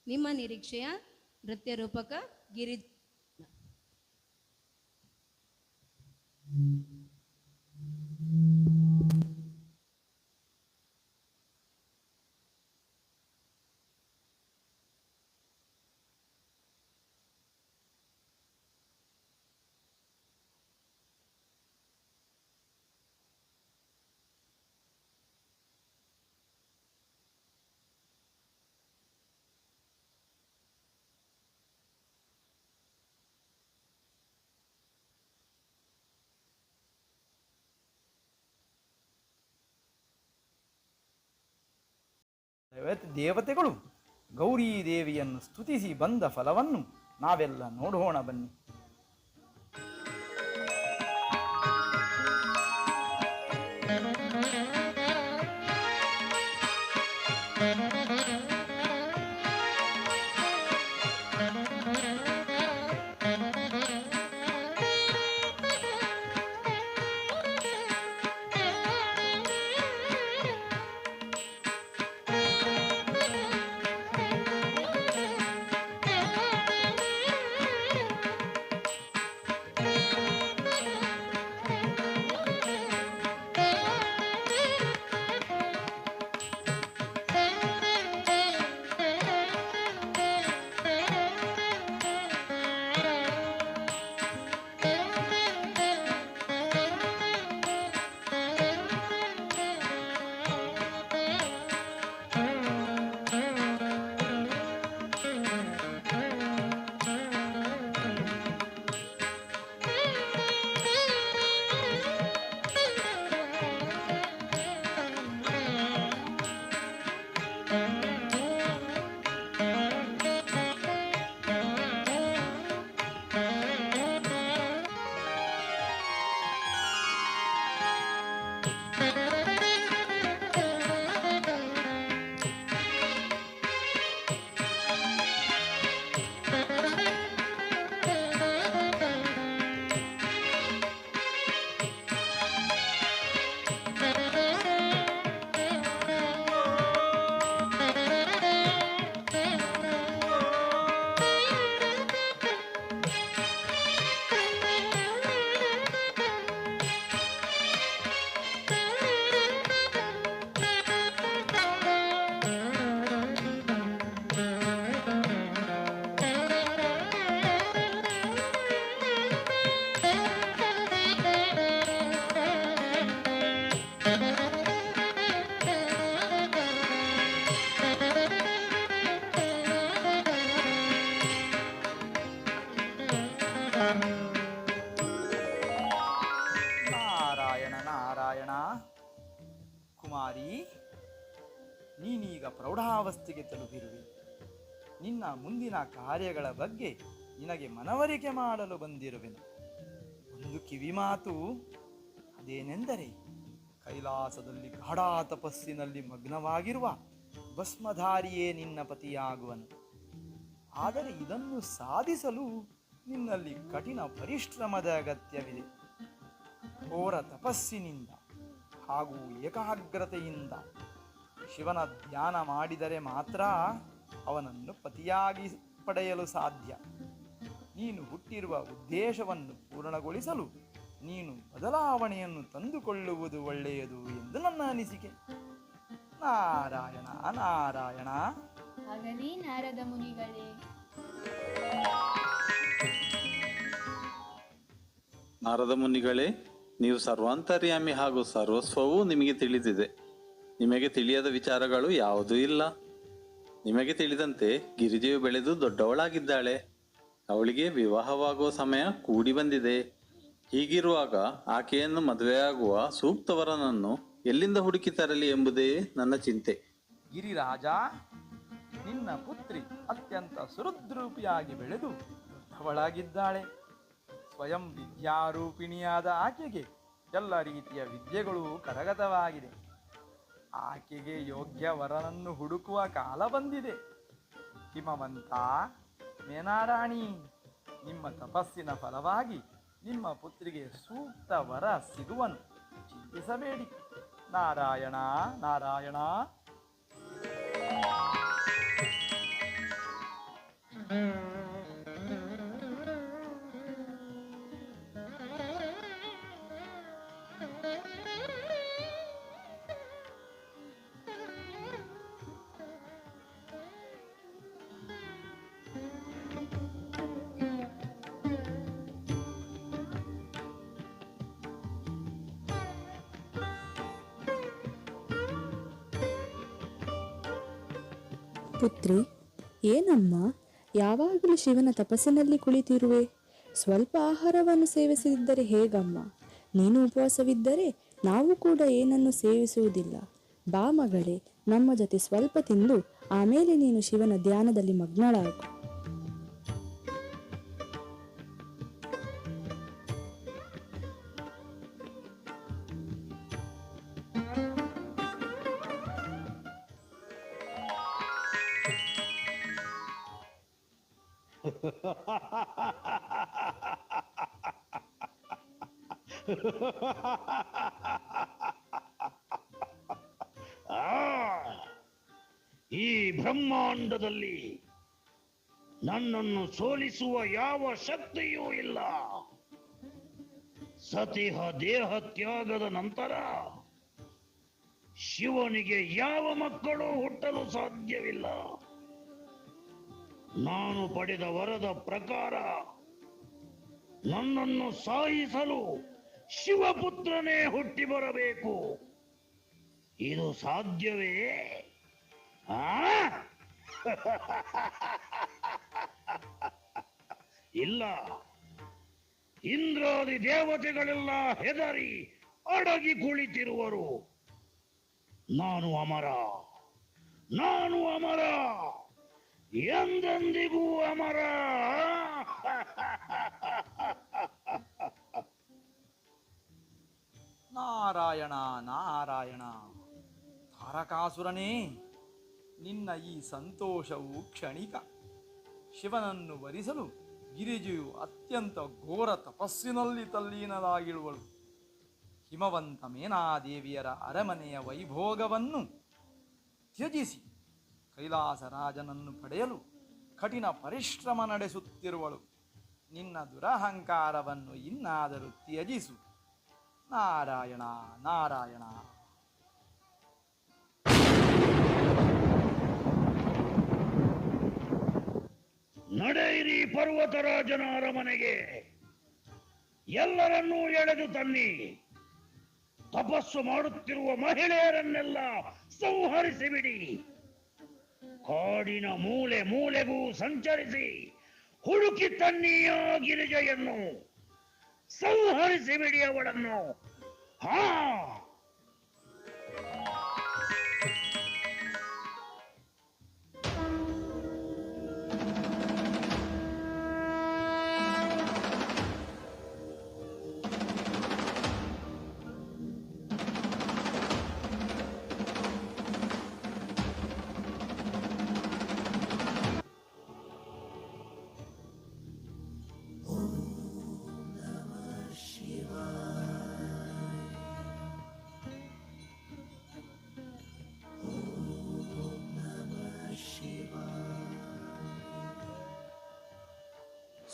ನಿಮ್ಮ ನಿರೀಕ್ಷೆಯ ನೃತ್ಯ ರೂಪಕ ಗಿರಿಜ. ದೇವತೆಗಳು ಗೌರೀ ದೇವಿಯನ್ನು ಸ್ತುತಿಸಿ ಬಂದ ಫಲವನ್ನು ನಾವೆಲ್ಲ ನೋಡೋಣ ಬನ್ನಿ. ನಾರಾಯಣ ನಾರಾಯಣ. ಕುಮಾರಿ, ನೀನೀಗ ಪ್ರೌಢಾವಸ್ಥೆಗೆ ತಲುಪಿರುವೆ. ನಿನ್ನ ಮುಂದಿನ ಕಾರ್ಯಗಳ ಬಗ್ಗೆ ನಿನಗೆ ಮನವರಿಕೆ ಮಾಡಲು ಬಂದಿರುವೆನು. ಒಂದು ಕಿವಿಮಾತು, ಅದೇನೆಂದರೆ ಕೈಲಾಸದಲ್ಲಿ ಗಾಢ ತಪಸ್ಸಿನಲ್ಲಿ ಮಗ್ನವಾಗಿರುವ ಭಸ್ಮಧಾರಿಯೇ ನಿನ್ನ ಪತಿಯಾಗುವನು. ಆದರೆ ಇದನ್ನು ಸಾಧಿಸಲು ನಿನ್ನಲ್ಲಿ ಕಠಿಣ ಪರಿಶ್ರಮದ ಅಗತ್ಯವಿದೆ. ಘೋರ ತಪಸ್ಸಿನಿಂದ ಹಾಗೂ ಏಕಾಗ್ರತೆಯಿಂದ ಶಿವನ ಧ್ಯಾನ ಮಾಡಿದರೆ ಮಾತ್ರ ಅವನನ್ನು ಪತಿಯಾಗಿ ಪಡೆಯಲು ಸಾಧ್ಯ. ನೀನು ಹುಟ್ಟಿರುವ ಉದ್ದೇಶವನ್ನು ಪೂರ್ಣಗೊಳಿಸಲು ನೀನು ಬದಲಾವಣೆಯನ್ನು ತಂದುಕೊಳ್ಳುವುದು ಒಳ್ಳೆಯದು ಎಂದು ನನ್ನ ಅನಿಸಿಕೆ. ನಾರಾಯಣ ನಾರಾಯಣ. ಆಗಲಿ ನಾರದ ಮುನಿಗಳೇ. ನಾರದ ಮುನಿಗಳೇ, ನೀವು ಸರ್ವಾಂತರ್ಯಾಮಿ ಹಾಗೂ ಸರ್ವಸ್ವವೂ ನಿಮಗೆ ತಿಳಿದಿದೆ. ನಿಮಗೆ ತಿಳಿಯದ ವಿಚಾರಗಳು ಯಾವುದೂ ಇಲ್ಲ. ನಿಮಗೆ ತಿಳಿದಂತೆ ಗಿರಿಜೆಯು ಬೆಳೆದು ದೊಡ್ಡವಳಾಗಿದ್ದಾಳೆ. ಅವಳಿಗೆ ವಿವಾಹವಾಗುವ ಸಮಯ ಕೂಡಿ ಬಂದಿದೆ. ಹೀಗಿರುವಾಗ ಆಕೆಯನ್ನು ಮದುವೆಯಾಗುವ ಸೂಕ್ತವರನನ್ನು ಎಲ್ಲಿಂದ ಹುಡುಕಿ ತರಲಿ ಎಂಬುದೇ ನನ್ನ ಚಿಂತೆ. ಗಿರಿರಾಜ, ನಿನ್ನ ಪುತ್ರಿ ಅತ್ಯಂತ ಸುಹೃದ್ರೂಪಿಯಾಗಿ ಬೆಳೆದು ದೊಡ್ಡವಳಾಗಿದ್ದಾಳೆ. ಸ್ವಯಂ ವಿದ್ಯಾರೂಪಿಣಿಯಾದ ಆಕೆಗೆ ಎಲ್ಲ ರೀತಿಯ ವಿದ್ಯೆಗಳು ಕರಗತವಾಗಿದೆ. ಆಕೆಗೆ ಯೋಗ್ಯ ವರನನ್ನು ಹುಡುಕುವ ಕಾಲ ಬಂದಿದೆ. ಹಿಮವಂತ, ಮೇನಾರಾಣಿ, ನಿಮ್ಮ ತಪಸ್ಸಿನ ಫಲವಾಗಿ ನಿಮ್ಮ ಪುತ್ರಿಗೆ ಸೂಕ್ತ ವರ ಸಿಗುವನು. ಚಿಂತಿಸಬೇಡಿ. ನಾರಾಯಣ ನಾರಾಯಣ. ಪುತ್ರಿ, ಏನಮ್ಮ ಯಾವಾಗಲೂ ಶಿವನ ತಪಸ್ಸಿನಲ್ಲಿ ಕುಳಿತಿರುವೆ? ಸ್ವಲ್ಪ ಆಹಾರವನ್ನು ಸೇವಿಸದಿದ್ದರೆ ಹೇಗಮ್ಮ? ನೀನು ಉಪವಾಸವಿದ್ದರೆ ನಾವು ಕೂಡ ಏನನ್ನು ಸೇವಿಸುವುದಿಲ್ಲ. ಬಾ ಮಗಳೇ, ನಮ್ಮ ಜೊತೆ ಸ್ವಲ್ಪ ತಿಂದು ಆಮೇಲೆ ನೀನು ಶಿವನ ಧ್ಯಾನದಲ್ಲಿ ಮಗ್ನಳಾಗು. ಈ ಬ್ರಹ್ಮಾಂಡದಲ್ಲಿ ನನ್ನನ್ನು ಸೋಲಿಸುವ ಯಾವ ಶಕ್ತಿಯೂ ಇಲ್ಲ. ಸತಿಹ ದೇಹ ತ್ಯಾಗದ ನಂತರ ಶಿವನಿಗೆ ಯಾವ ಮಕ್ಕಳು ಹುಟ್ಟಲು ಸಾಧ್ಯವಿಲ್ಲ. ನಾನು ಪಡೆದ ವರದ ಪ್ರಕಾರ ನನ್ನನ್ನು ಸಾಯಿಸಲು ಶಿವಪುತ್ರನೇ ಹುಟ್ಟಿ ಬರಬೇಕು. ಇದು ಸಾಧ್ಯವೇ? ಇಲ್ಲ. ಇಂದ್ರಾದಿ ದೇವತೆಗಳೆಲ್ಲ ಹೆದರಿ ಅಡಗಿ ಕುಳಿತಿರುವರು. ನಾನು ಅಮರ, ನಾನು ಅಮರ, ಎಂದೆಂದಿಗೂ ಅಮರ. ನಾರಾಯಣ ನಾರಾಯಣ. ತಾರಕಾಸುರನೇ, ನಿನ್ನ ಈ ಸಂತೋಷವು ಕ್ಷಣಿಕ. ಶಿವನನ್ನು ವರಿಸಲು ಗಿರಿಜೆಯು ಅತ್ಯಂತ ಘೋರ ತಪಸ್ಸಿನಲ್ಲಿ ತಲ್ಲೀನರಾಗಿರುವಳು. ಹಿಮವಂತ ಮೇನಾದೇವಿಯರ ಅರಮನೆಯ ವೈಭೋಗವನ್ನು ತ್ಯಜಿಸಿ ಕೈಲಾಸರಾಜನನ್ನು ಪಡೆಯಲು ಕಠಿಣ ಪರಿಶ್ರಮ ನಡೆಸುತ್ತಿರುವಳು. ನಿನ್ನ ದುರಹಂಕಾರವನ್ನು ಇನ್ನಾದರೂ ತ್ಯಜಿಸು. ನಾರಾಯಣ ನಾರಾಯಣ. ನಡೆಯಿರಿ ಪರ್ವತರಾಜನ ಅರಮನೆಗೆ. ಎಲ್ಲರನ್ನೂ ಎಳೆದು ತನ್ನಿ. ತಪಸ್ಸು ಮಾಡುತ್ತಿರುವ ಮಹಿಳೆಯರನ್ನೆಲ್ಲ ಸಂಹರಿಸಿ ಬಿಡಿ. ಕಾಡಿನ ಮೂಲೆ ಮೂಲೆಗೂ ಸಂಚರಿಸಿ ಹುಡುಕಿ ತನ್ನಿಯ ಗಿರಿಜೆಯನ್ನು. ಸಂಹರಿಸಿ ಬಿಡಿ ಅವಳನ್ನು. ಹಾ,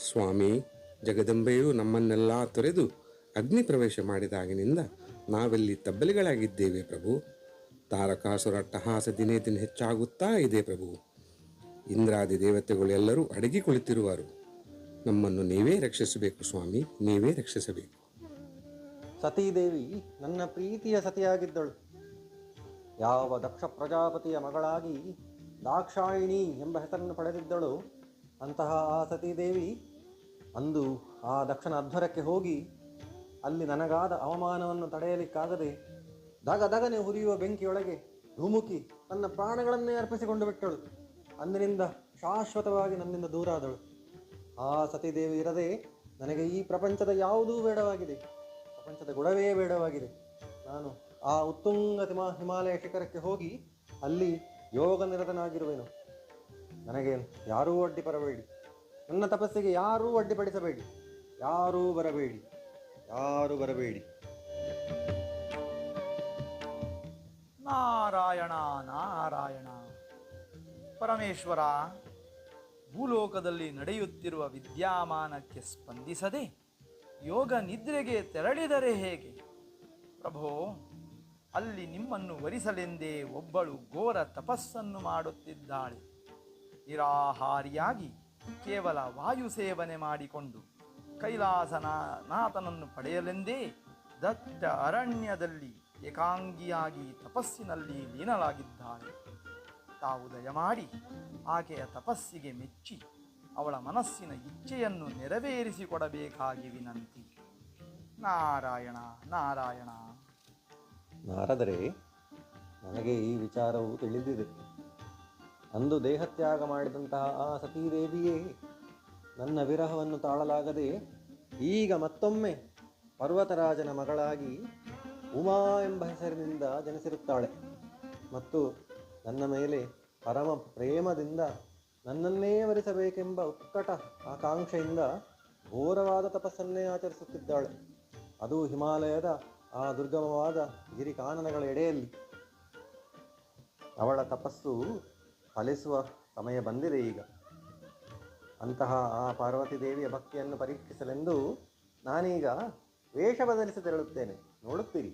ಸ್ವಾಮಿ, ಜಗದಂಬೆಯು ನಮ್ಮನ್ನೆಲ್ಲ ತೊರೆದು ಅಗ್ನಿ ಪ್ರವೇಶ ಮಾಡಿದಾಗಿನಿಂದ ನಾವೆಲ್ಲಿ ತಬ್ಬಲಿಗಳಾಗಿದ್ದೇವೆ ಪ್ರಭು. ತಾರಕಾಸುರ ಅಟ್ಟಹಾಸ ದಿನೇ ದಿನ ಹೆಚ್ಚಾಗುತ್ತಾ ಇದೆ ಪ್ರಭು. ಇಂದ್ರಾದಿ ದೇವತೆಗಳು ಎಲ್ಲರೂ ಅಡಗಿ ಕುಳಿತಿರುವರು. ನಮ್ಮನ್ನು ನೀವೇ ರಕ್ಷಿಸಬೇಕು ಸ್ವಾಮಿ, ನೀವೇ ರಕ್ಷಿಸಬೇಕು. ಸತೀದೇವಿ ನನ್ನ ಪ್ರೀತಿಯ ಸತಿಯಾಗಿದ್ದಳು. ಯಾವ ದಕ್ಷ ಪ್ರಜಾಪತಿಯ ಮಗಳಾಗಿ ದಾಕ್ಷಾಯಿಣಿ ಎಂಬ ಹೆಸರನ್ನು ಪಡೆದಿದ್ದಳು, ಅಂತಹ ಆ ಸತೀದೇವಿ ಅಂದು ಆ ದಕ್ಷನ ಅಧ್ವರಕ್ಕೆ ಹೋಗಿ ಅಲ್ಲಿ ನನಗಾದ ಅವಮಾನವನ್ನು ತಡೆಯಲಿಕ್ಕಾಗದೆ ದಗದಗನೆ ಹುರಿಯುವ ಬೆಂಕಿಯೊಳಗೆ ಧುಮುಕಿ ತನ್ನ ಪ್ರಾಣಗಳನ್ನೇ ಅರ್ಪಿಸಿಕೊಂಡು ಬಿಟ್ಟಳು. ಅಂದಿನಿಂದ ಶಾಶ್ವತವಾಗಿ ನನ್ನಿಂದ ದೂರ ಆದಳು. ಆ ಸತೀದೇವಿ ಇರದೆ ನನಗೆ ಈ ಪ್ರಪಂಚದ ಯಾವುದೂ ಬೇಡವಾಗಿದೆ. ಪ್ರಪಂಚದ ಗುಣವೇ ಬೇಡವಾಗಿದೆ. ನಾನು ಆ ಉತ್ತುಂಗ ಹಿಮಾಲಯ ಶಿಖರಕ್ಕೆ ಹೋಗಿ ಅಲ್ಲಿ ಯೋಗ ನಿರತನಾಗಿರುವೆನು. ನನಗೆ ಯಾರೂ ಅಡ್ಡಿ ಬರಬೇಡಿ. ನನ್ನ ತಪಸ್ಸಿಗೆ ಯಾರೂ ಅಡ್ಡಿಪಡಿಸಬೇಡಿ. ಯಾರೂ ಬರಬೇಡಿ, ಯಾರೂ ಬರಬೇಡಿ. ನಾರಾಯಣ ನಾರಾಯಣ. ಪರಮೇಶ್ವರ, ಭೂಲೋಕದಲ್ಲಿ ನಡೆಯುತ್ತಿರುವ ವಿದ್ಯಮಾನಕ್ಕೆ ಸ್ಪಂದಿಸದೆ ಯೋಗ ನಿದ್ರೆಗೆ ತೆರಳಿದರೆ ಹೇಗೆ? ಪ್ರಭೋ, ಅಲ್ಲಿ ನಿಮ್ಮನ್ನು ವರಿಸಲೆಂದೇ ಒಬ್ಬಳು ಘೋರ ತಪಸ್ಸನ್ನು ಮಾಡುತ್ತಿದ್ದಾಳೆ. ನಿರಾಹಾರಿಯಾಗಿ ಕೇವಲ ವಾಯು ಸೇವನೆ ಮಾಡಿಕೊಂಡು ಕೈಲಾಸನಾಥನನ್ನು ಪಡೆಯಲೆಂದೇ ದಟ್ಟ ಅರಣ್ಯದಲ್ಲಿ ಏಕಾಂಗಿಯಾಗಿ ತಪಸ್ಸಿನಲ್ಲಿ ಲೀನಲಾಗಿದ್ದಾಳೆ. ತಾವು ದಯಮಾಡಿ ಆಕೆಯ ತಪಸ್ಸಿಗೆ ಮೆಚ್ಚಿ ಅವಳ ಮನಸ್ಸಿನ ಇಚ್ಛೆಯನ್ನು ನೆರವೇರಿಸಿಕೊಡಬೇಕಾಗಿ ವಿನಂತಿ. ನಾರಾಯಣ ನಾರಾಯಣ. ನಾರದರೆ, ನನಗೆ ಈ ವಿಚಾರವು ತಿಳಿದಿದೆ. ಅಂದು ದೇಹತ್ಯಾಗ ಮಾಡಿದಂತಹ ಆ ಸತೀದೇವಿಯೇ ನನ್ನ ವಿರಹವನ್ನು ತಾಳಲಾಗದೆ ಈಗ ಮತ್ತೊಮ್ಮೆ ಪರ್ವತರಾಜನ ಮಗಳಾಗಿ ಉಮಾ ಎಂಬ ಹೆಸರಿನಿಂದ ಜನಿಸಿರುತ್ತಾಳೆ ಮತ್ತು ನನ್ನ ಮೇಲೆ ಪರಮ ಪ್ರೇಮದಿಂದ ನನ್ನನ್ನೇ ವರಿಸಬೇಕೆಂಬ ಉತ್ಕಟ ಆಕಾಂಕ್ಷೆಯಿಂದ ಘೋರವಾದ ತಪಸ್ಸನ್ನೇ ಆಚರಿಸುತ್ತಿದ್ದಾಳೆ. ಅದು ಹಿಮಾಲಯದ ಆ ದುರ್ಗಮವಾದ ಗಿರಿಕಾನನಗಳ ಎಡೆಯಲ್ಲಿ. ಅವಳ ತಪಸ್ಸು ಫಲಿಸುವ ಸಮಯ ಬಂದಿದೆ ಈಗ. ಅಂತಹ ಆ ಪಾರ್ವತಿ ದೇವಿಯ ಭಕ್ತಿಯನ್ನು ಪರೀಕ್ಷಿಸಲೆಂದು ನಾನೀಗ ವೇಷ ಬದಲಿಸಿ ತೆರಳುತ್ತೇನೆ, ನೋಡುತ್ತೀರಿ.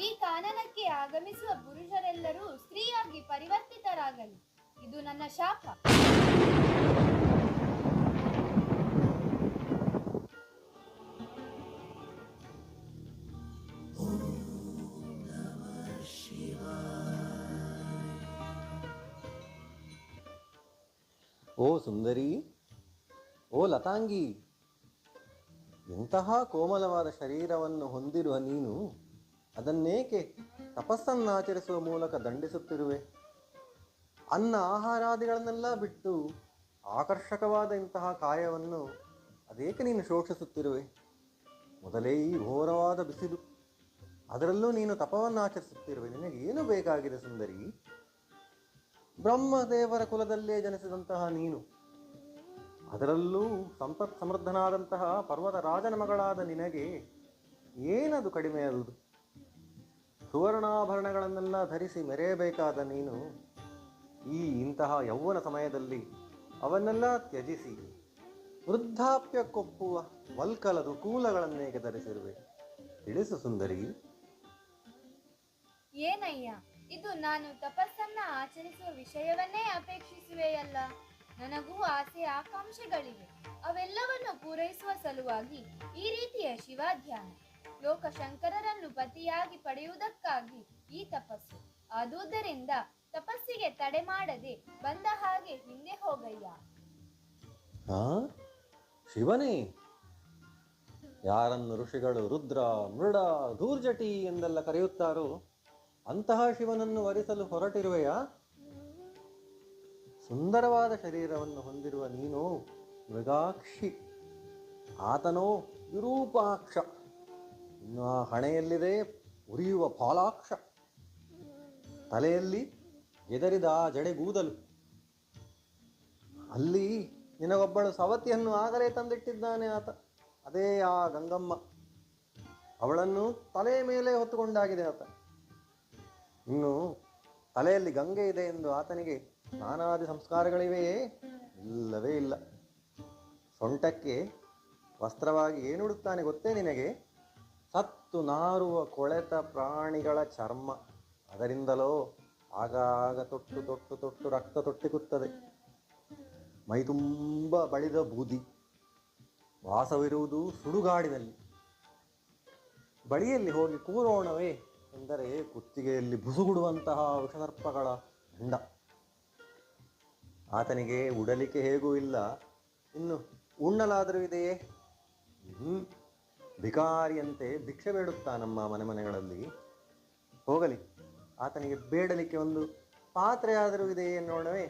ಈ ಕಾನನಕ್ಕೆ ಆಗಮಿಸುವ ಪುರುಷರೆಲ್ಲರೂ ಸ್ತ್ರೀಯಾಗಿ ಪರಿವರ್ತಿತರಾಗಲಿ. ಇದು ನನ್ನ ಶಾಪ. ಓ ಸುಂದರಿ, ಓ ಲತಾಂಗಿ, ಎಂತಹ ಕೋಮಲವಾದ ಶರೀರವನ್ನು ಹೊಂದಿರುವ ನೀನು ಅದನ್ನೇಕೆ ತಪಸ್ಸನ್ನಾಚರಿಸುವ ಮೂಲಕ ದಂಡಿಸುತ್ತಿರುವೆ? ಅನ್ನ ಆಹಾರಾದಿಗಳನ್ನೆಲ್ಲ ಬಿಟ್ಟು ಆಕರ್ಷಕವಾದ ಇಂತಹ ಕಾಯವನ್ನು ಅದೇಕೆ ನೀನು ಶೋಷಿಸುತ್ತಿರುವೆ? ಮೊದಲೇ ಈ ಘೋರವಾದ ಬಿಸಿಲು, ಅದರಲ್ಲೂ ನೀನು ತಪವನ್ನು ಆಚರಿಸುತ್ತಿರುವೆ. ನಿನಗೇನು ಬೇಕಾಗಿದೆ ಸುಂದರಿ? ಬ್ರಹ್ಮದೇವರ ಕುಲದಲ್ಲೇ ಜನಿಸಿದಂತಹ ನೀನು, ಅದರಲ್ಲೂ ಸಂಪತ್ ಸಮೃದ್ಧನಾದಂತಹ ಪರ್ವತ ರಾಜನ ಮಗಳಾದ ನಿನಗೆ ಏನದು ಕಡಿಮೆಯಾದುದು? ಸುವರ್ಣಾಭರಣಗಳನ್ನೆಲ್ಲ ಧರಿಸಿ ಮೆರೆಯಬೇಕಾದ ನೀನು ಇಂತಹ ಯೌವನ ಸಮಯದಲ್ಲಿ ಅವನ್ನೆಲ್ಲ ತ್ಯಜಿಸಿ ವೃದ್ಧಾಪ್ಯಕ್ಕೊಪ್ಪುವ ವಲ್ಕಲ ದುಕೂಲಗಳನ್ನೇಕೆ ಧರಿಸಿರುವೆ? ತಿಳಿಸು ಸುಂದರಿ. ಏನಯ್ಯ ಇದು? ನಾನು ತಪಸ್ಸನ್ನ ಆಚರಿಸುವ ವಿಷಯವನ್ನೇ ಅಪೇಕ್ಷಿಸುವೆಯಲ್ಲ. ನನಗೂ ಆಸೆ ಆಕಾಂಕ್ಷೆಗಳಿವೆ. ಅವೆಲ್ಲವನ್ನು ಪೂರೈಸುವ ಸಲುವಾಗಿ ಈ ರೀತಿಯ ಶಿವಾಧ್ಯಾನ, ಲೋಕಶಂಕರರನ್ನು ಪತಿಯಾಗಿ ಪಡೆಯುವುದಕ್ಕಾಗಿ ಈ ತಪಸ್ಸು. ಆದುದರಿಂದ ತಪಸ್ಸಿಗೆ ತಡೆ ಮಾಡದೆ ಬಂದ ಹಾಗೆ ಹಿಂದೆ ಹೋಗಯ್ಯ. ಶಿವನೇ? ಯಾರನ್ನು ಋಷಿಗಳು ರುದ್ರ, ಮೃಡ, ಧೂರ್ಜಟಿ ಎಂದೆಲ್ಲ ಕರೆಯುತ್ತಾರೋ ಅಂತಹ ಶಿವನನ್ನು ವರಿಸಲು ಹೊರಟಿರುವೆಯಾ? ಸುಂದರವಾದ ಶರೀರವನ್ನು ಹೊಂದಿರುವ ನೀನು ಮೃಗಾಕ್ಷಿ, ಆತನೋ ವಿರೂಪಾಕ್ಷ. ಇನ್ನು ಆ ಹಣೆಯಲ್ಲಿದೆ ಉರಿಯುವ ಫಾಲಾಕ್ಷ, ತಲೆಯಲ್ಲಿ ಎದರಿದ ಆ ಜಡೆಗೂದಲು. ಅಲ್ಲಿ ನಿನಗೊಬ್ಬಳು ಸವತಿಯನ್ನು ಆಗಲೇ ತಂದಿಟ್ಟಿದ್ದಾನೆ ಆತ, ಅದೇ ಆ ಗಂಗಮ್ಮ. ಅವಳನ್ನು ತಲೆಯ ಮೇಲೆ ಹೊತ್ತುಕೊಂಡಾಗಿದೆ ಆತ. ಇನ್ನು ತಲೆಯಲ್ಲಿ ಗಂಗೆ ಇದೆ ಎಂದು ಆತನಿಗೆ ಸ್ನಾನಾದಿ ಸಂಸ್ಕಾರಗಳಿವೆಯೇ? ಇಲ್ಲವೇ ಇಲ್ಲ. ಸೊಂಟಕ್ಕೆ ವಸ್ತ್ರವಾಗಿ ಏನುಡುತ್ತಾನೆ ಗೊತ್ತೇ ನಿನಗೆ? ಸತ್ತು ನಾರುವ ಕೊಳೆತ ಪ್ರಾಣಿಗಳ ಚರ್ಮ. ಅದರಿಂದಲೋ ಆಗಾಗ ತೊಟ್ಟು ತೊಟ್ಟು ತೊಟ್ಟು ರಕ್ತ ತೊಟ್ಟಿಗುತ್ತದೆ. ಮೈ ತುಂಬ ಬಳಿದ ಬೂದಿ. ವಾಸವಿರುವುದು ಸುಡುಗಾಡಿನಲ್ಲಿ. ಬಳಿಯಲ್ಲಿ ಹೋಗಿ ಕೂರೋಣವೇ ಎಂದರೆ ಕುತ್ತಿಗೆಯಲ್ಲಿ ಬುಸುಗುಡುವಂತಹ ವಿಷಸರ್ಪಗಳ ದಂಡ. ಆತನಿಗೆ ಉಡಲಿಕ್ಕೆ ಹೇಗೂ ಇಲ್ಲ, ಇನ್ನು ಉಣ್ಣಲಾದರೂ ಇದೆಯೇ? ಭಿಕಾರಿಯಂತೆ ಭಿಕ್ಷೆ ಬೇಡುತ್ತಾನಮ್ಮ ಮನೆಗಳಲ್ಲಿ. ಹೋಗಲಿ, ಆತನಿಗೆ ಬೇಡಲಿಕ್ಕೆ ಒಂದು ಪಾತ್ರೆ ಆದರೂ ಇದೆಯೇ ನೋಡವೇ?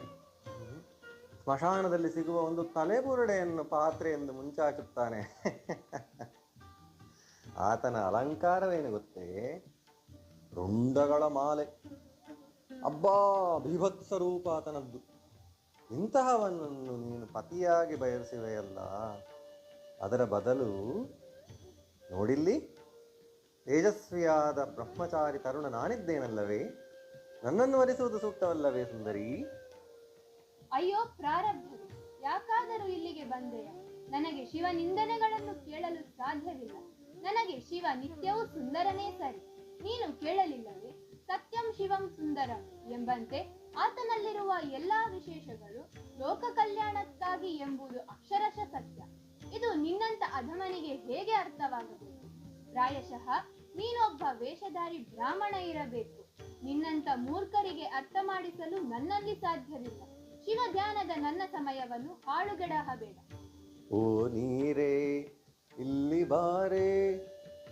ಸ್ಮಶಾನದಲ್ಲಿ ಸಿಗುವ ಒಂದು ತಲೆಬುರುಡೆಯನ್ನು ಪಾತ್ರೆ ಎಂದು ಮುಂಚಾಚುತ್ತಾನೆ. ಆತನ ಅಲಂಕಾರವೇನು ಗೊತ್ತೇ? ರುಂಡಗಳ ಮಾಲೆ. ಅಬ್ಬಾ, ಬೀಭತ್ಸ ರೂಪ ಆತನದ್ದು. ಇಂತಹವನ್ನು ನೀನು ಪತಿಯಾಗಿ ಬಯಸಿವೆಯಲ್ಲ, ಅದರ ಬದಲು ನೋಡಿಲ್ಲಿ ತೇಜಸ್ವಿಯಾದ ಬ್ರಹ್ಮಚಾರಿ ತರುಣ ನಾನಿದ್ದೇನಲ್ಲವೇ? ನನ್ನನ್ನು ವರಿಸುವುದು ಸೂಕ್ತವಲ್ಲವೇ ಸುಂದರಿ? ಅಯ್ಯೋ ಪ್ರಾರಬ್ಧರು, ಯಾಕಾದರೂ ಇಲ್ಲಿಗೆ ಬಂದೆಯ? ನನಗೆ ಶಿವ ನಿಂದನೆಗಳನ್ನು ಕೇಳಲು ಸಾಧ್ಯವಿಲ್ಲ. ನನಗೆ ಶಿವ ನಿತ್ಯವೂ ಸುಂದರನೇ ಸರಿ. ನೀನು ಕೇಳಲಿಲ್ಲವೇ? ಸತ್ಯಂ ಶಿವಂ ಸುಂದರಂ ಎಂಬಂತೆ ಆತನಲ್ಲಿರುವ ಎಲ್ಲಾ ವಿಶೇಷಗಳು ಲೋಕ ಕಲ್ಯಾಣಕ್ಕಾಗಿ ಎಂಬುದು ಅಕ್ಷರಶಃ ಸತ್ಯ. ಇದು ನಿನ್ನಂತ ಅಧಮನಿಗೆ ಹೇಗೆ ಅರ್ಥವಾಗಬೇಕು? ಪ್ರಾಯಶಃ ನೀನೊಬ್ಬ ವೇಷಧಾರಿ ಬ್ರಾಹ್ಮಣ ಇರಬೇಕು. ನಿನ್ನಂತ ಮೂರ್ಖರಿಗೆ ಅರ್ಥ ಮಾಡಿಸಲು ನನ್ನಲ್ಲಿ ಸಾಧ್ಯವಿಲ್ಲ. ಶಿವ ಧ್ಯಾನದ ನನ್ನ ಸಮಯವನ್ನು ಹಾಳುಗೆಡಹಬೇಡ. ಓ ನೀರೇ ಇಲ್ಲಿ ಬಾರೆ,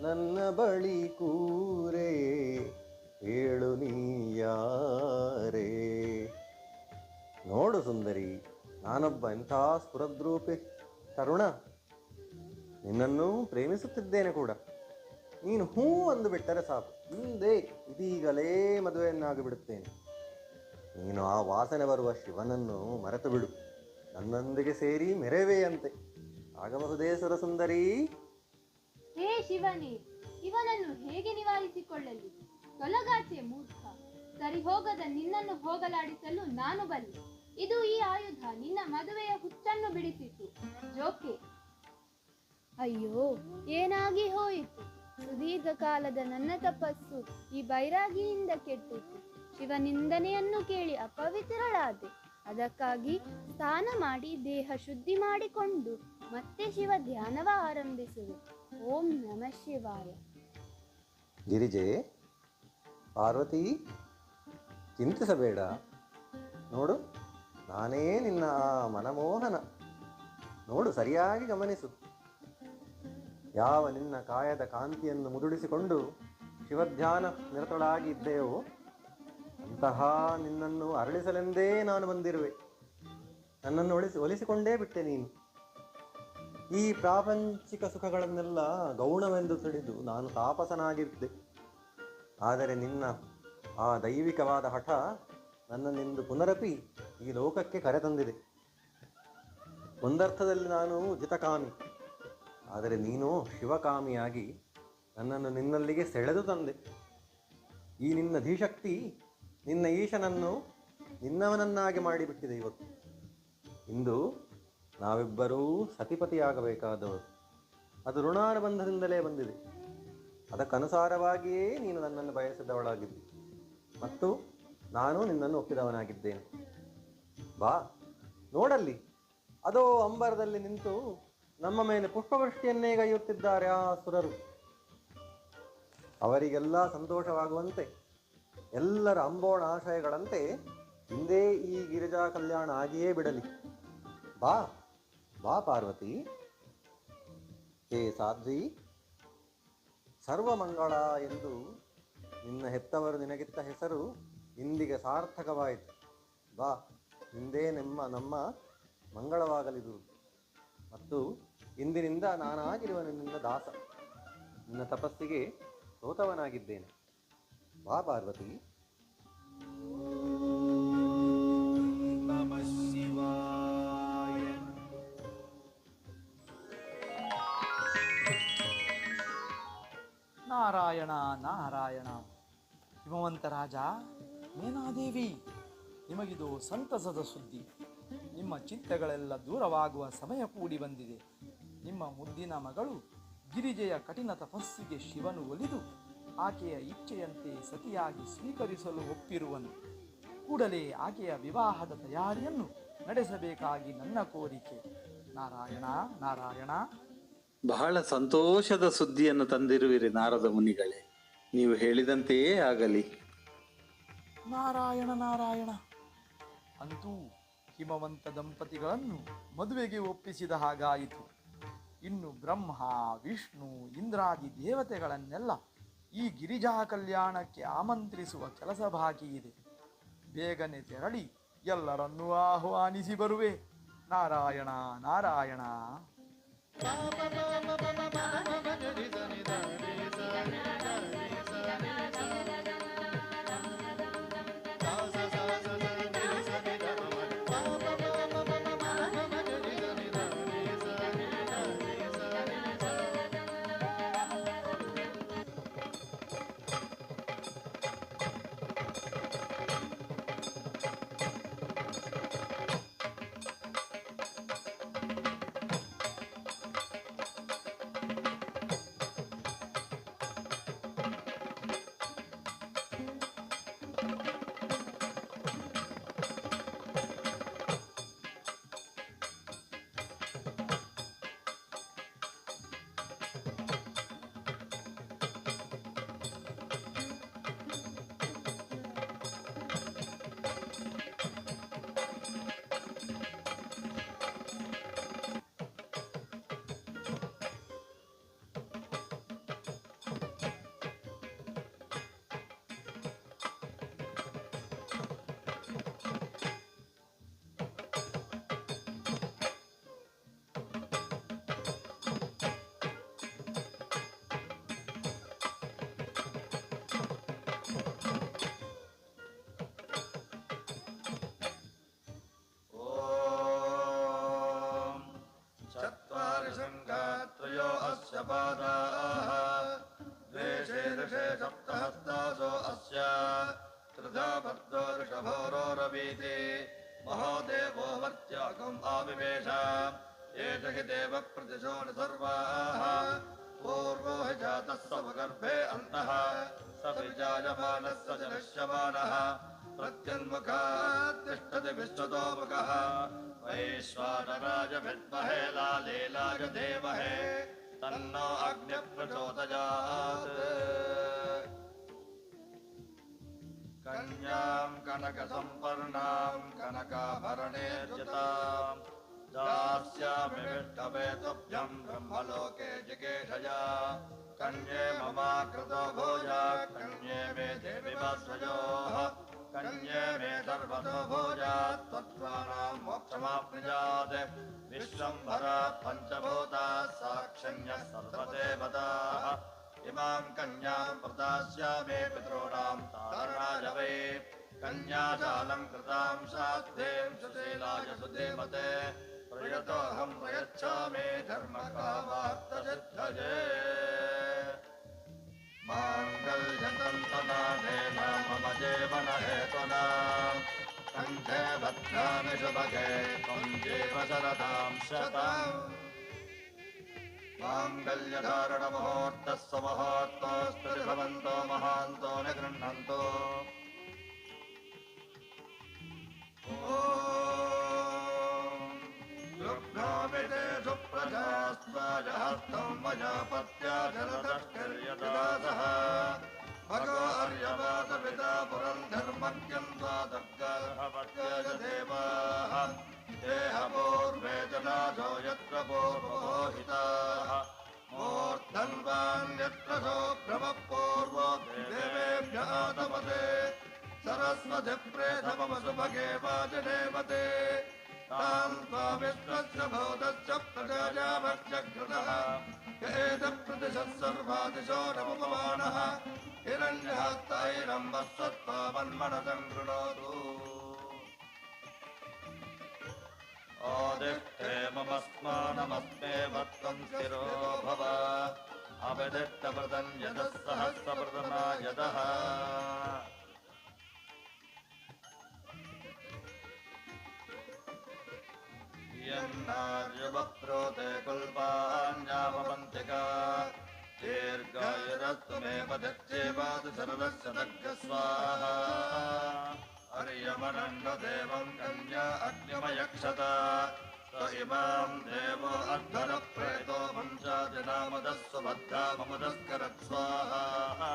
ನನ್ನ ಬಳಿ ಕೂರೆ, ಹೇಳು ನೀಯಾರೇ. ನೋಡು ಸುಂದರಿ, ನಾನೊಬ್ಬ ಎಂಥ ಸ್ಫುರದ್ರೂಪಿ ತರುಣ. ನಿನ್ನನ್ನು ಪ್ರೇಮಿಸುತ್ತಿದ್ದೇನೆ ಕೂಡ. ನೀನು ಹೂ ಅಂದು ಬಿಟ್ಟರೆ ಸಾಕು, ಹಿಂದೆ ಇದೀಗಲೇ ಮದುವೆಯನ್ನಾಗಿ ಬಿಡುತ್ತೇನೆ. ನೀನು ಆ ವಾಸನೆ ಬರುವ ಶಿವನನ್ನು ಮರೆತು ಬಿಡು, ನನ್ನೊಂದಿಗೆ ಸೇರಿ ಮೆರೆವೆಯಂತೆ ಆಗಬಹುದೇ ಸುರಸುಂದರಿ? ಹೇ ಶಿವನೇ, ಇವನನ್ನು ಹೇಗೆ ನಿವಾರಿಸಿಕೊಳ್ಳಲಿ? ತೊಲಗಾಚೆ ಮೂರ್ಖ. ಸರಿ ಹೋಗದ ನಿನ್ನನ್ನು ಹೋಗಲಾಡಿಸಲು ನಾನು ಬಲ್ಲೆ. ಇದು ಈ ಆಯುಧ ನಿನ್ನ ಮದುವೆಯ ಹುಚ್ಚನ್ನು ಬಿಡಿಸಿತು. ಜೋಕೆ. ಅಯ್ಯೋ, ಏನಾಗಿ ಹೋಯಿತು? ಸುದೀರ್ಘ ಕಾಲದ ನನ್ನ ತಪಸ್ಸು ಈ ಬೈರಾಗಿಯಿಂದ ಕೆಟ್ಟಿತು. ಶಿವನಿಂದನೆಯನ್ನು ಕೇಳಿ ಅಪವಿತ್ರಳಾದೆ. ಅದಕ್ಕಾಗಿ ಸ್ನಾನ ಮಾಡಿ ದೇಹ ಶುದ್ಧಿ ಮಾಡಿಕೊಂಡು ಮತ್ತೆ ಶಿವ ಧ್ಯಾನವ ಆರಂಭಿಸುವೆ. ಓಂ ನಮಃ ಶಿವಾಯ. ಗಿರಿಜೆ, ಪಾರ್ವತಿ, ಚಿಂತಿಸಬೇಡ. ನೋಡು, ನಾನೇ ನಿನ್ನ ಆ ಮನಮೋಹನ. ನೋಡು, ಸರಿಯಾಗಿ ಗಮನಿಸು. ಯಾವ ನಿನ್ನ ಕಾಯದ ಕಾಂತಿಯನ್ನು ಮುದುಡಿಸಿಕೊಂಡು ಶಿವಧ್ಯಾನ ನಿರತಳಾಗಿ ಇದ್ದೆಯೋ ಅಂತಹ ನಿನ್ನನ್ನು ಅರಳಿಸಲೆಂದೇ ನಾನು ಬಂದಿರುವೆ. ನನ್ನನ್ನು ಒಲಿಸಿಕೊಂಡೇ ಬಿಟ್ಟೆ ನೀನು. ಈ ಪ್ರಾಪಂಚಿಕ ಸುಖಗಳನ್ನೆಲ್ಲ ಗೌಣವೆಂದು ತಿಳಿದು ನಾನು ತಾಪಸನಾಗಿದ್ದೆ. ಆದರೆ ನಿನ್ನ ಆ ದೈವಿಕವಾದ ಹಠ ನನ್ನನ್ನಿಂದು ಪುನರಪಿ ಈ ಲೋಕಕ್ಕೆ ಕರೆತಂದಿದೆ. ಒಂದರ್ಥದಲ್ಲಿ ನಾನು ಜಿತಕಾಮಿ, ಆದರೆ ನೀನು ಶಿವಕಾಮಿಯಾಗಿ ನನ್ನನ್ನು ನಿನ್ನಲ್ಲಿಗೆ ಸೆಳೆದು ತಂದೆ. ಈ ನಿನ್ನ ಧೀಶಕ್ತಿ ನಿನ್ನ ಈಶನನ್ನು ನಿನ್ನವನನ್ನಾಗಿ ಮಾಡಿಬಿಟ್ಟಿದೆ. ಇವತ್ತು ಇಂದು ನಾವಿಬ್ಬರೂ ಸತಿಪತಿಯಾಗಬೇಕಾದವರು. ಅದು ಋಣಾನುಬಂಧದಿಂದಲೇ ಬಂದಿದೆ. ಅದಕ್ಕನುಸಾರವಾಗಿಯೇ ನೀನು ನನ್ನನ್ನು ಬಯಸಿದವಳಾಗಿದ್ದಿ ಮತ್ತು ನಾನು ನಿನ್ನನ್ನು ಒಪ್ಪಿದವನಾಗಿದ್ದೇನೆ. ಬಾ, ನೋಡಲ್ಲಿ, ಅದೋ ಅಂಬರದಲ್ಲಿ ನಿಂತು ನಮ್ಮ ಮೇಲೆ ಪುಷ್ಪವೃಷ್ಟಿಯನ್ನೇ ಗೈಯುತ್ತಿದ್ದಾರೆ ಆ ಸುರರು. ಅವರಿಗೆಲ್ಲ ಸಂತೋಷವಾಗುವಂತೆ, ಎಲ್ಲರ ಅಂಬೋಣ ಆಶಯಗಳಂತೆ ಹಿಂದೆ ಈ ಗಿರಿಜಾ ಕಲ್ಯಾಣ ಆಗಿಯೇ ಬಿಡಲಿ. ಬಾ ಬಾ ಪಾರ್ವತಿ. ಹೇ ಸಾಧ್ವಿ, ಸರ್ವಮಂಗಳ ಎಂದು ನಿನ್ನ ಹೆತ್ತವರು ನಿನಗಿತ್ತ ಹೆಸರು ಇಂದಿಗೆ ಸಾರ್ಥಕವಾಯಿತು. ಬಾ, ಹಿಂದೆ ನಮ್ಮ ಮಂಗಳವಾಗಲಿದು ಮತ್ತು ಇಂದಿನಿಂದ ನಾನಾಗಿರುವ ನಿನ್ನ ದಾಸ. ನಿನ್ನ ತಪಸ್ಸಿಗೆ ಸೋತವನಾಗಿದ್ದೇನೆ. ಬಾ ಪಾರ್ವತಿ. ನಮಃ ಶಿವಾಯ. ನಾರಾಯಣ ನಾರಾಯಣ. ಹಿಮವಂತ ರಾಜ, ಮೇನಾದೇವಿ, ನಿಮಗಿದು ಸಂತಸದ ಸುದ್ದಿ. ನಿಮ್ಮ ಚಿಂತೆಗಳೆಲ್ಲ ದೂರವಾಗುವ ಸಮಯ ಕೂಡಿ ಬಂದಿದೆ. ನಿಮ್ಮ ಮುದ್ದಿನ ಮಗಳು ಗಿರಿಜೆಯ ಕಠಿಣ ತಪಸ್ಸಿಗೆ ಶಿವನು ಒಲಿದು ಆಕೆಯ ಇಚ್ಛೆಯಂತೆ ಸತಿಯಾಗಿ ಸ್ವೀಕರಿಸಲು ಒಪ್ಪಿರುವನು. ಕೂಡಲೇ ಆಕೆಯ ವಿವಾಹದ ತಯಾರಿಯನ್ನು ನಡೆಸಬೇಕಾಗಿ ನನ್ನ ಕೋರಿಕೆ. ನಾರಾಯಣ ನಾರಾಯಣ. ಬಹಳ ಸಂತೋಷದ ಸುದ್ದಿಯನ್ನು ತಂದಿರುವಿರಿ ನಾರದ ಮುನಿಗಳೇ. ನೀವು ಹೇಳಿದಂತೆಯೇ ಆಗಲಿ. ನಾರಾಯಣ ನಾರಾಯಣ. ಅಂತೂ ಹಿಮವಂತ ದಂಪತಿಗಳನ್ನು ಮದುವೆಗೆ ಒಪ್ಪಿಸಿದ ಹಾಗಾಯಿತು. ಇನ್ನು ಬ್ರಹ್ಮ, ವಿಷ್ಣು, ಇಂದ್ರಾದಿ ದೇವತೆಗಳನ್ನೆಲ್ಲ ಈ ಗಿರಿಜಾ ಕಲ್ಯಾಣಕ್ಕೆ ಆಮಂತ್ರಿಸುವ ಕೆಲಸ ಬಾಕಿ ಇದೆ. ಬೇಗನೆ ತೆರಳಿ ಎಲ್ಲರನ್ನೂ ಆಹ್ವಾನಿಸಿ ಬರುವೆ. ನಾರಾಯಣ ನಾರಾಯಣ. त्रयो अस्य पादाः द्वे शीर्षे सप्तहस्तासो अस्य त्रिधा भद्रो ऋषभोरोरवीति महोदेवो मर्त्यागम् आविवेश एष हि देवप्रतिशो सर्वाः पूर्वो हि जातः समगर्भे अन्तः स विजायमानः स जनिष्यमानः प्रत्यन्मुखात् तिष्ठति विश्वतोमुखः वैश्वानराय विद्महे लालीलाय धीमहि तन्नो अग्निः प्रचोदयात् कन्यां कनकसम्पर्णां कनकाभरणेर्जितां दास्यामि विष्णवे तुभ्यं ब्रह्मलोके जिगेषया कन्ये ममाकृतो भूया कन्ये मे देवि वासयोः कन्ये मे सर्वतो भूयात् त्वत्त्वानां मोक्षमाप्नुयात् विश्वम्भरा पञ्चभूता साक्षण्यः सर्वदेवताः इमां कन्यां प्रदास्यामि पितॄणां तारणाय वै कन्याशालं कृतां शास्त्रीं सुशीलाय सुधीमते प्रयतोऽहं प्रयच्छामि धर्मकामार्थसिद्धये माङ्गल्यतन्तनादेन मम जीवनहेतुना कण्ठे भद्राणि शुभगे त्वं जीव शरदां शतम् माङ्गल्यधारणमुहूर्तः सुमुहूर्तोऽस्तु भवन्तो महान्तो निगृह्णन्तु लुब्धोऽपिते सुप्रजास्त्वाय हस्तं मया पत्या जलदष्टिर्यदासः भगो अर्यवासपिता पुरन्धर्मज्ञं द्वादग्गर्हपत्याय देवाः देहपूर्वे जनासो यत्र पूर्वोहिताः मूर्धन्वान् यत्र सोऽभ्रमः पूर्वो देवेभ्यः आतपते सरस्वती प्रेधमसु भगे वाजनेवते तां त्वा विश्वस्य भूतस्य प्रजायामस्य कृतः एतत्प्रतिशः सर्वादिशो नमुपमानः हिरण्यहस्तैरं वत्सत्वा मन्मनसं कृणोतु आदिष्टे ममस्मानमस्मे वत्त्वं स्थिरो भव अविदिष्टव्रतं यदः सहस्रव्रतमा यदः यन्नार्यवप्रोते कुल्पान्यामवन्तिका दीर्घायुरस्तु मे पदच्चेवादु शरदस्य दग्गस्वाहा अर्यमनन्ददेवं कन्या अग्निमयक्षत स इमां देवो अर्धनप्रेतो मञ्चादिनामदः सुबद्धा ममदस्करत् स्वाहा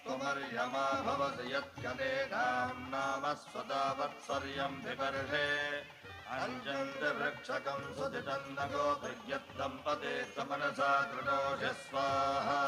त्वमर्यमा भवसि यत्कलेनां नाम स्वदावत्सर्यं विवर्षे अञ्जन्तवृक्षकं सुदितन्नगो दुर्यद्दम्पते समनसा दृढोषि स्वाहा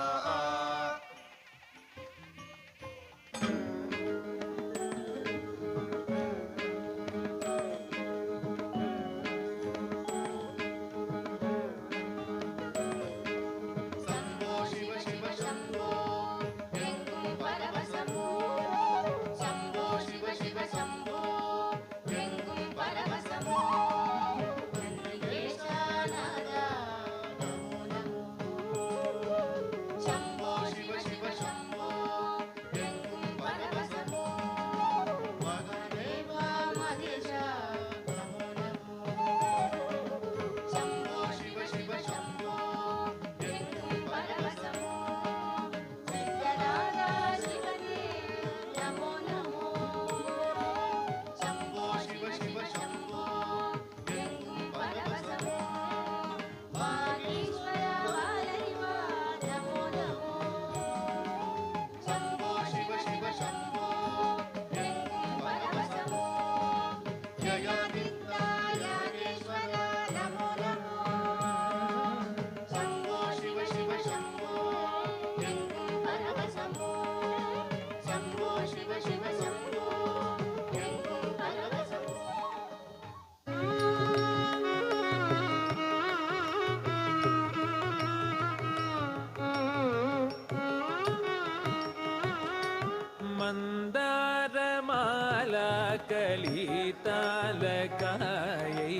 कलितालकायै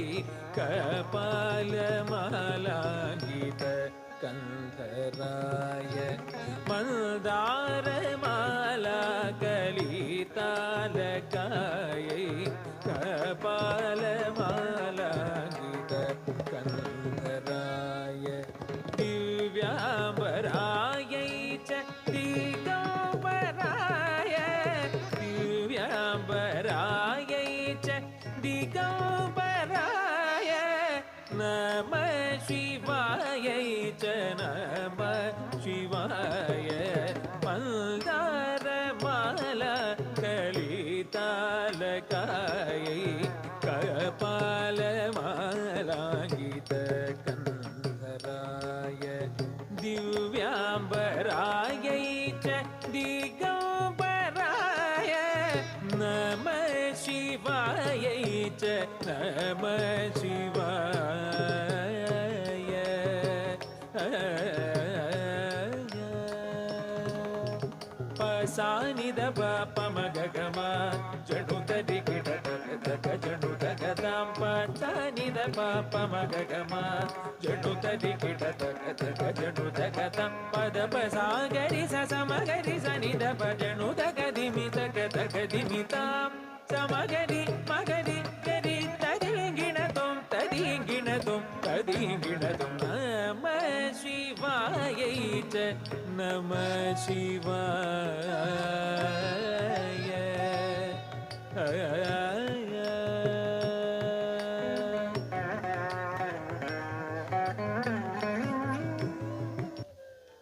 कपालमाला गीत ಕಂಠರಾಯ ಮಂದಾರ ಮಾಲಾ ಕಲಿತಾಲಕಾಯೈ ಕಪಾಲ ಮಾಲಾ ಗೀತ ಕಂಠರಾಯ ದಿವ್ಯಾಂಬರಾಯೈ ಚ ದಿಗಂಬರಾಯ ದಿವ್ಯಾಂಬರಾಯೈ ಚ ದಿಗಂಬರಾಯ ನಮ ಶಿವಾಯೈ ಚ ನಮ ಶಿವಾಯ ಮಂದಾರ ಮಾಲಾ ಕಲಿತಾಲಕಾಯೈ ಕಪಾಲ ಮಾಲಾ ಗೀತ ಕಂಧರಾಯ ದಿವ್ಯಾಂಬರಾಯೈ ಚ ದಿಗಂಬರಾಯ ನಮ ಶಿವಾಯೈ ಚ ನಮ ಶಿವಾಯ ಪಸಾನಿದ ಪಾಪ ಮಗಮ ಜಡುತರಿ ಗಿಡ ಜಡು ತಗದಾಂ ಪಸಾನಿದ ಪಾಪ ಮಗಮ ಜಡುತರಿ ಗಿಡ ಜಡು ತಗದಾಂ ಪದ ಪಸಾಗರಿ ಸಮಗರಿ ಸನಿದ ಜಡು ತಗದಿಮಿ ತಗದಿಮಿತಾಂ ಸಮಗರಿ ಮಗರಿ ಗರಿ ತದಿಂಗಿಣತುಂ ತದಿಂಗಿಣತುಂ ತದಿಂಗಿಣತುಂ ನಮ ಶಿವಾಯೈ ಚ ನಮ ಶಿವಾಯ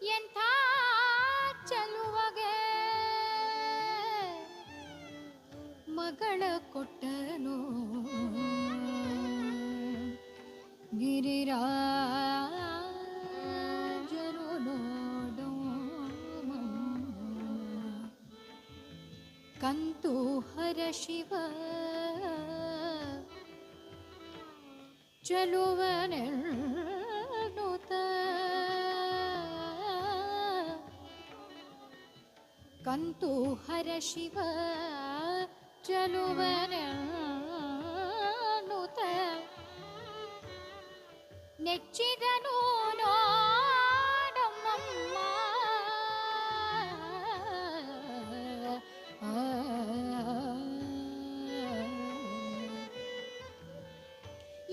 ಎಂಥ ಚಲುವಗೆ ಮಗಳ ಕೊಟ್ಟನು ಗಿರಿರಾಜರು ನೋಡು ಕಂತು ಹರ ಶಿವ ಚಲುವನೆನ್ನುತ್ತ ಕಂತು ಹರ ಶಿವ ಚಲುವನೆನ್ನುತ್ತ ನೆಚ್ಚಿದನು ನೋಡಮ್ಮಮ್ಮ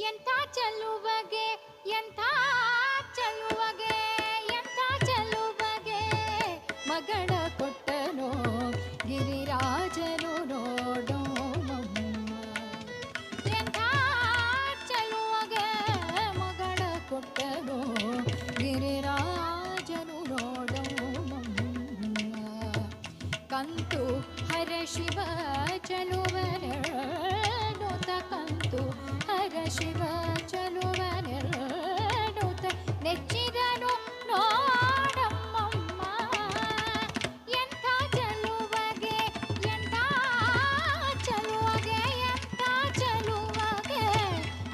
ಎಂಥ ಚಲುವಗೆ ಎಂಥ ಚಲುವಗೆ ಎಂಥ ಚಲುವಗೆ ಮಗಳ ಕೊಟ್ಟನು ಗಿರಿರಾಜನು ನೋಡೋ ಎಂಥ ಚಲುವಗೆ ಮಗಳ ಕೊಟ್ಟನು ಗಿರಿರಾಜನು ನೋಡೋ ಕಂತು ಹರ ಶಿವ ಚಲುವನೆನ್ನುತ್ತ ಕಂತು ಹರ ಶಿವ ಚಲುವನೆನ್ನುತ್ತ ನೆಚ್ಚಿದನು ನೋಡಮ್ಮಮ್ಮ ಎಂಥ ಚಲುವಗೆ ಎಂಥ ಚಲುವಗೆ ಎಂಥ ಚಲುವಗೆ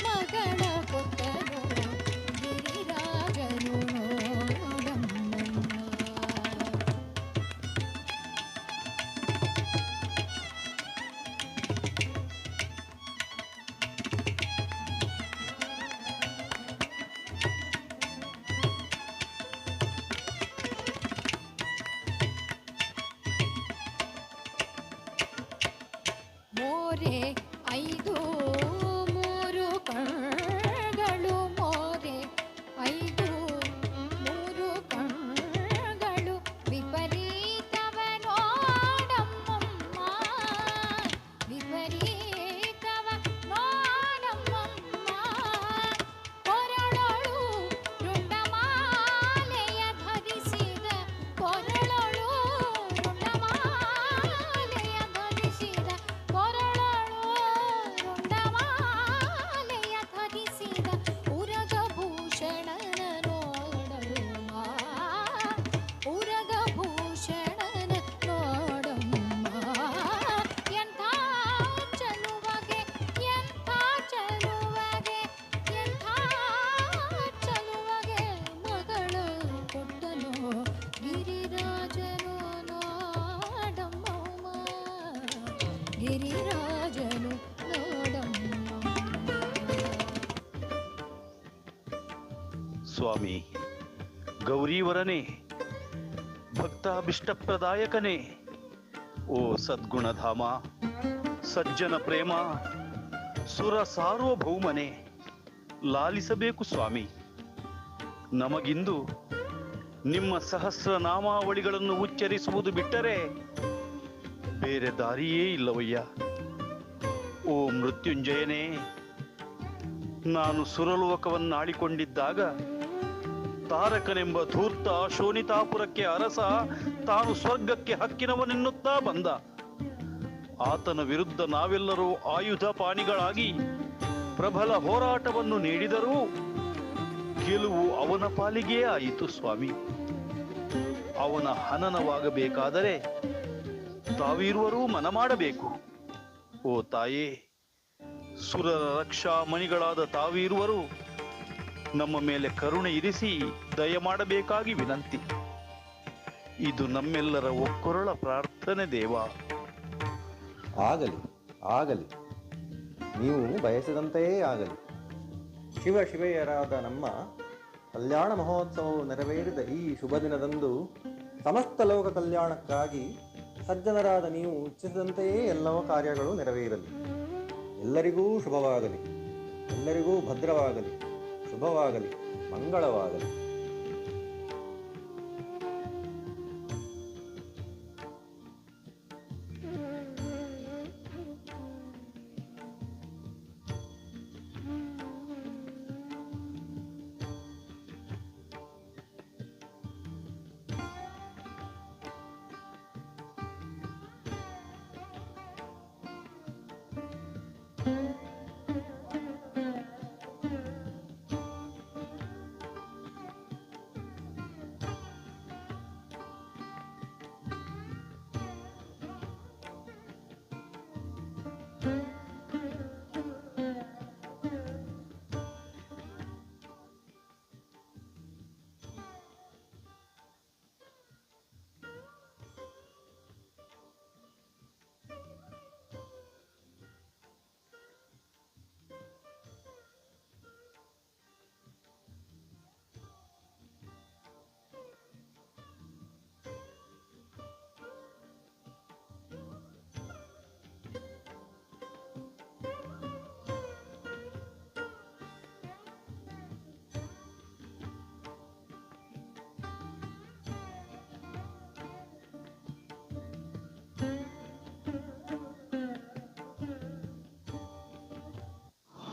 ಮಗಳ ಕೊಟ್ಟನು ಗಿರಿರಾಜನು ನೋಡಮ್ಮಮ್ಮ ಮೋರೆ ಐದು ಮೂರು ಕಣ್ಗಳು ಮೋರೆ ಐದು ಮೂರು ಕಣ್ಗಳು ವಿಪರೀತವ ನೋಡಮ್ಮಮ್ಮ ವಿಪರೀತವ ನೋಡಮ್ಮಮ್ಮ ಕೊರಳೊಳು ರುಂಡಮಾಲೆಯ ಧರಿಸಿದ ಕೊರಳೊಳು ರುಂಡಮಾಲೆಯ ಧರಿಸಿದ ಕೊರಳೊಳು ರುಂಡಮಾಲೆಯ ಧರಿಸಿದ ಉರಗಭೂಷಣನ ನೋಡಮ್ಮ ಉರಗಭೂಷಣನ ನೋಡಮ್ಮ ಎಂಥ ಚಲುವಗೆ ಎಂಥ ಚಲುವಗೆ ಎಂಥ ಚಲುವಗೆ ಮಗಳು ಕೊಟ್ಟನು ಗಿರಿರಾಜನು ನೋಡಮ್ಮ ಗಿರಿರಾಜನು ಸ್ವಾಮಿ, ಗೌರೀವರನೇ, ಭಕ್ತಾಭಿಷ್ಟಪ್ರದಾಯಕನೇ, ಓ ಸದ್ಗುಣಧಾಮ, ಸಜ್ಜನ ಪ್ರೇಮ, ಸುರ ಸಾರ್ವಭೌಮನೇ, ಲಾಲಿಸಬೇಕು ಸ್ವಾಮಿ. ನಮಗಿಂದು ನಿಮ್ಮ ಸಹಸ್ರನಾಮಾವಳಿಗಳನ್ನು ಉಚ್ಚರಿಸುವುದು ಬಿಟ್ಟರೆ ಬೇರೆ ದಾರಿಯೇ ಇಲ್ಲವಯ್ಯ. ಓ ಮೃತ್ಯುಂಜಯನೇ, ನಾನು ಸುರಲೋಕವನ್ನಾಳಿಕೊಂಡಿದ್ದಾಗ ತಾರಕನೆಂಬ ಧೂರ್ತ ಶೋಣಿತಾಪುರಕ್ಕೆ ಅರಸ ತಾನು ಸ್ವರ್ಗಕ್ಕೆ ಹಕ್ಕಿನವನೆನ್ನುತ್ತಾ ಬಂದ. ಆತನ ವಿರುದ್ಧ ನಾವೆಲ್ಲರೂ ಆಯುಧ ಪಾಣಿಗಳಾಗಿ ಪ್ರಬಲ ಹೋರಾಟವನ್ನು ನೀಡಿದರೂ ಗೆಲುವು ಅವನ ಪಾಲಿಗೇ ಆಯಿತು ಸ್ವಾಮಿ. ಅವನ ಹನನವಾಗಬೇಕಾದರೆ ತಾವಿರುವರೂ ಮನ ಮಾಡಬೇಕು. ಓ ತಾಯೇ, ಸುರರ ರಕ್ಷಾ ಮಣಿಗಳಾದ ತಾವಿರುವರು ನಮ್ಮ ಮೇಲೆ ಕರುಣೆ ಇರಿಸಿ ದಯ ಮಾಡಬೇಕಾಗಿ ವಿನಂತಿ. ಇದು ನಮ್ಮೆಲ್ಲರ ಒಕ್ಕೊರಳ ಪ್ರಾರ್ಥನೆ ದೇವ. ಆಗಲಿ ಆಗಲಿ, ನೀವು ಬಯಸಿದಂತೆಯೇ ಆಗಲಿ. ಶಿವೆಯರಾದ ನಮ್ಮ ಕಲ್ಯಾಣ ಮಹೋತ್ಸವವು ನೆರವೇರಿದ ಈ ಶುಭ ದಿನದಂದು ಸಮಸ್ತ ಲೋಕ ಕಲ್ಯಾಣಕ್ಕಾಗಿ ಸಜ್ಜನರಾದ ನೀವು ಇಚ್ಛಿಸಿದಂತೆಯೇ ಎಲ್ಲವ ಕಾರ್ಯಗಳು ನೆರವೇರಲಿ. ಎಲ್ಲರಿಗೂ ಶುಭವಾಗಲಿ, ಎಲ್ಲರಿಗೂ ಭದ್ರವಾಗಲಿ, ಶುಭವಾಗಲಿ, ಮಂಗಳವಾಗಲಿ.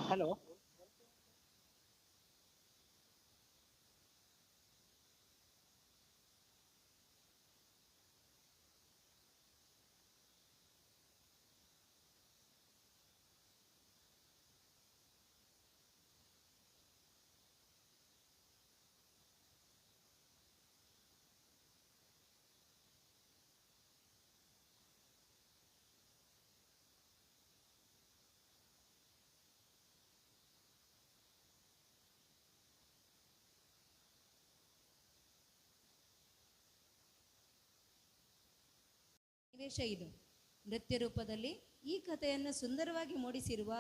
ಹಲೋ, ಸನ್ನಿವೇಶ ಇದು. ನೃತ್ಯ ರೂಪದಲ್ಲಿ ಈ ಕಥೆಯನ್ನು ಸುಂದರವಾಗಿ ಮೂಡಿಸಿರುವ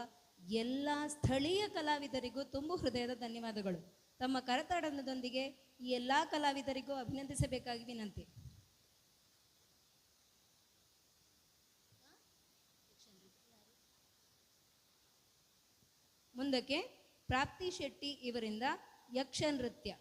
ಎಲ್ಲ ಸ್ಥಳೀಯ ಕಲಾವಿದರಿಗೂ ತುಂಬು ಹೃದಯದ ಧನ್ಯವಾದಗಳು. ತಮ್ಮ ಕರತಾಡನದೊಂದಿಗೆ ಈ ಎಲ್ಲ ಕಲಾವಿದರಿಗೂ ಅಭಿನಂದಿಸಬೇಕಾಗಿ ವಿನಂತಿ. ಮುಂದಕ್ಕೆ ಪ್ರಾಪ್ತಿ ಶೆಟ್ಟಿ ಇವರಿಂದ ಯಕ್ಷ ನೃತ್ಯ.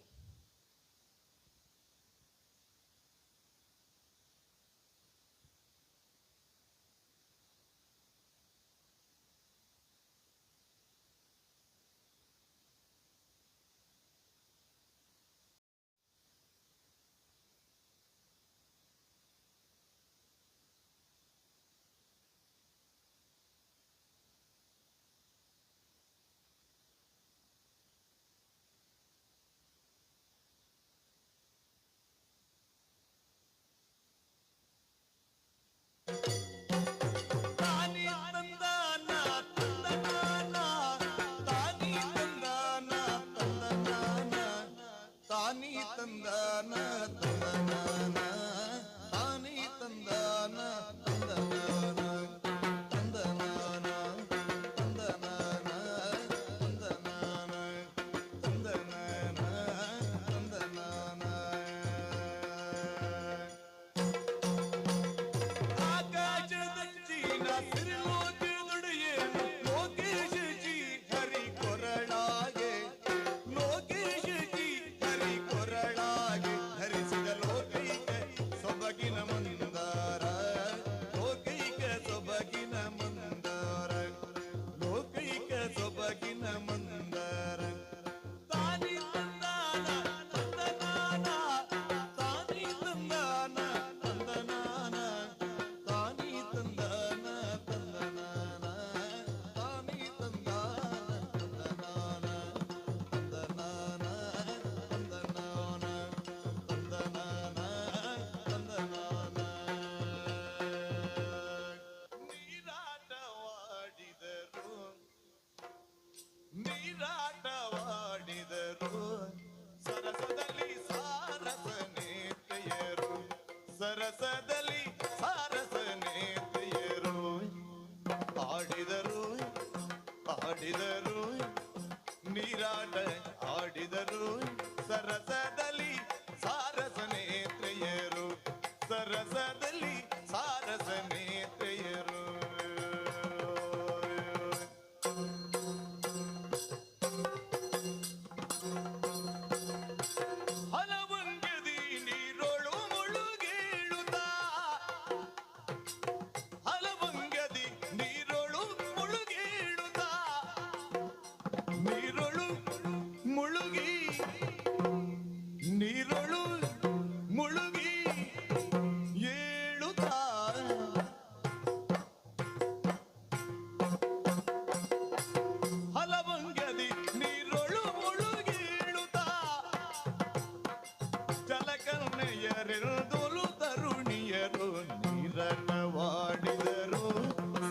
ಗೆಳೆಯರೆದುಲು ತರುಣಿಯರು ನೀರಟವಾಡಿದರು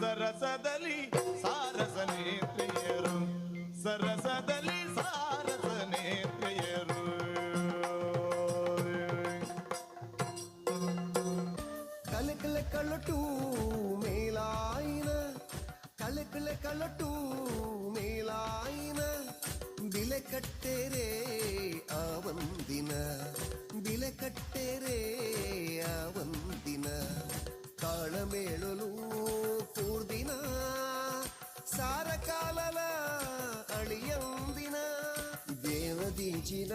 ಸರಸದಲ್ಲಿ ಸಾರಸನೇ ಪ್ರಿಯರು ಸರಸದಲ್ಲಿ ಸಾರಸನೇ ಪ್ರಿಯರು ಕಲಕಲ ಕಲಟು ಮೇಲಾಯಿನ ಕಲಕಲ ಕಲಟು ಮೇಲಾಯಿನ ಬಿಲೆ ಕಟ್ಟೆರೆ ಆ ಒಂದಿನ ಬಿಲೆ ಕಟ್ಟೆರೆ ಆ ಒಂದಿನ ಕಾಳಮೇಳಲು ಕೂರ್ದಿನ ಸಾರ ಕಾಲಲ ಅಳಿಯಂದಿನ ದೇವದೀಚಿನ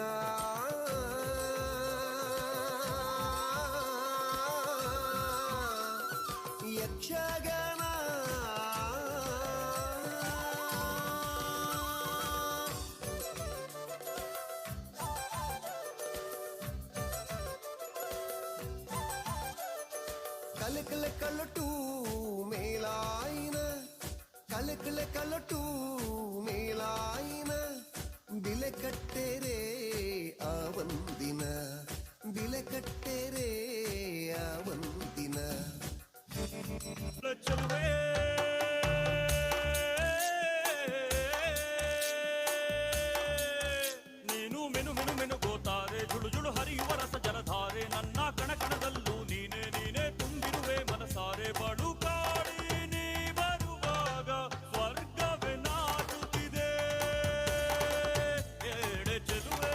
ಯಕ್ಷಗಾನ ಕಲಕಲ ಕಲಟು ಮೇಲಾಯಿನ ಕಲಕಲ ಕಲಟು ಮೇಲಾಯಿನ ಬಿಲೆ ಕಟ್ಟೆರೆ ಆ ಒಂದಿನ ಬಿಲೆ ಕಟ್ಟೆರೆ ಆ ಒಂದಿನ ಚಲುವೆ ನೀನು ಮೆನು ಮೆನು ಮೆನು ಗೋತಾರೆ ಜುಳು ಜುಳು ಹರಿಯುವ ರಸ ಜಲಧಾರೆ ನನ್ನ ಕಣ ಕಣದಲ್ಲೂ ನೀನೆ ನೀನೆ ತುಂಬಿರುವೆ ಮನಸಾರೆ ಬಡು ಕಾಡಿ ನೀ ಬರುವಾಗ ಸ್ವರ್ಗವೇ ನಾಟುತ್ತಿದೆ ಎಡೆ ಚೆಲುವೆ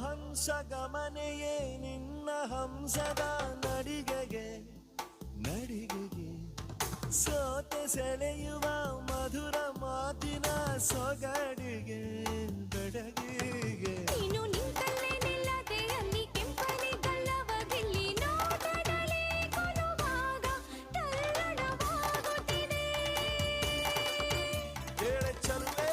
ಹಂಸ ಗಮನೆಯೇ ನಿನ್ನ ಹಂಸದ ನಡಿಗೆಗೆ ನಡಿಗೆಗೆ ಸೋತೆ ಸೆಳೆಯುವ ಮಧುರ ಮಾತಿನ ಸೊಗಡಿಗೆ ಬೆಡಗಿಗೆ ನೀನು ನಿಂತಲ್ಲೇ ನಿಲ್ಲದೆ ಅಲ್ಲಿ ಕೆಂಪನೆ ಗಲ್ಲವ ಗಿಲ್ಲಿ ನೋಟದಲ್ಲಿ ಕೊಲುವಾಗ ತಲ್ಲಣವಾಗುತ್ತಿದೆ ಹೇಳ ಚಲುವೆ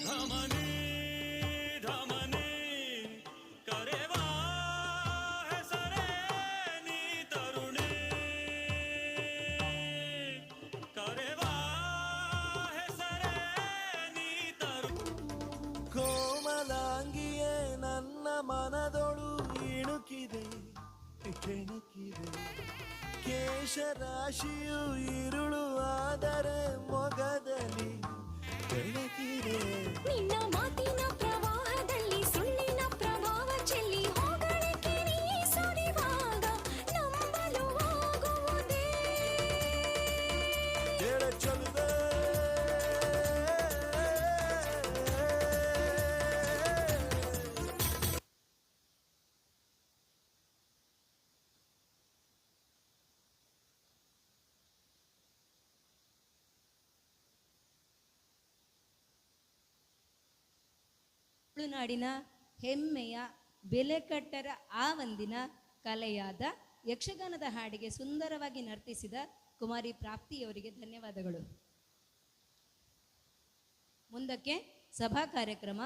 ಧಮನಿ ಧಮನಿ ಕರೆವಾ ಹೆಸರೇ ನೀ ತರುಣಿ ಕರೆವಾ ಹೆಸರೇ ನೀ ತರು ಕೋಮಲಾಂಗಿಯೇ ನನ್ನ ಮನದೊಳು ಇಣುಕಿದೆ ಕೆಣಕಿದೆ ಕೇಶರಾಶಿಯು ಇರುಳು ಆದರೆ ಮೊಗದಲ್ಲಿ ಬೆಳಕಿದೆ ನಿನ್ನ ಮಾತಿನ ಪ್ರವಾಹದಲ್ಲಿ ಸುಳ್ಳಿನ ಪ್ರಭಾವ ಚೆಲ್ಲಿ ಹೊಗಳಿಕೆ ನೀ ಸುರಿವಾಗ ನಂಬಲು ಆಗುವುದೇ ಹೇಳ ಚಲುವೆ ತುಳುನಾಡಿನ ಹೆಮ್ಮೆಯ ಬೆಲೆಕಟ್ಟರ ಆ ಒಂದಿನ ಕಲೆಯಾದ ಯಕ್ಷಗಾನದ ಹಾಡಿಗೆ ಸುಂದರವಾಗಿ ನರ್ತಿಸಿದ ಕುಮಾರಿ ಪ್ರಾಪ್ತಿಯವರಿಗೆ ಧನ್ಯವಾದಗಳು. ಮುಂದಕ್ಕೆ ಸಭಾ ಕಾರ್ಯಕ್ರಮ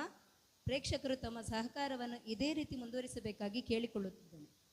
ಪ್ರೇಕ್ಷಕರು ತಮ್ಮ ಸಹಕಾರವನ್ನು ಇದೇ ರೀತಿ ಮುಂದುವರಿಸಬೇಕಾಗಿ ಕೇಳಿಕೊಳ್ಳುತ್ತಿದ್ದೇನೆ.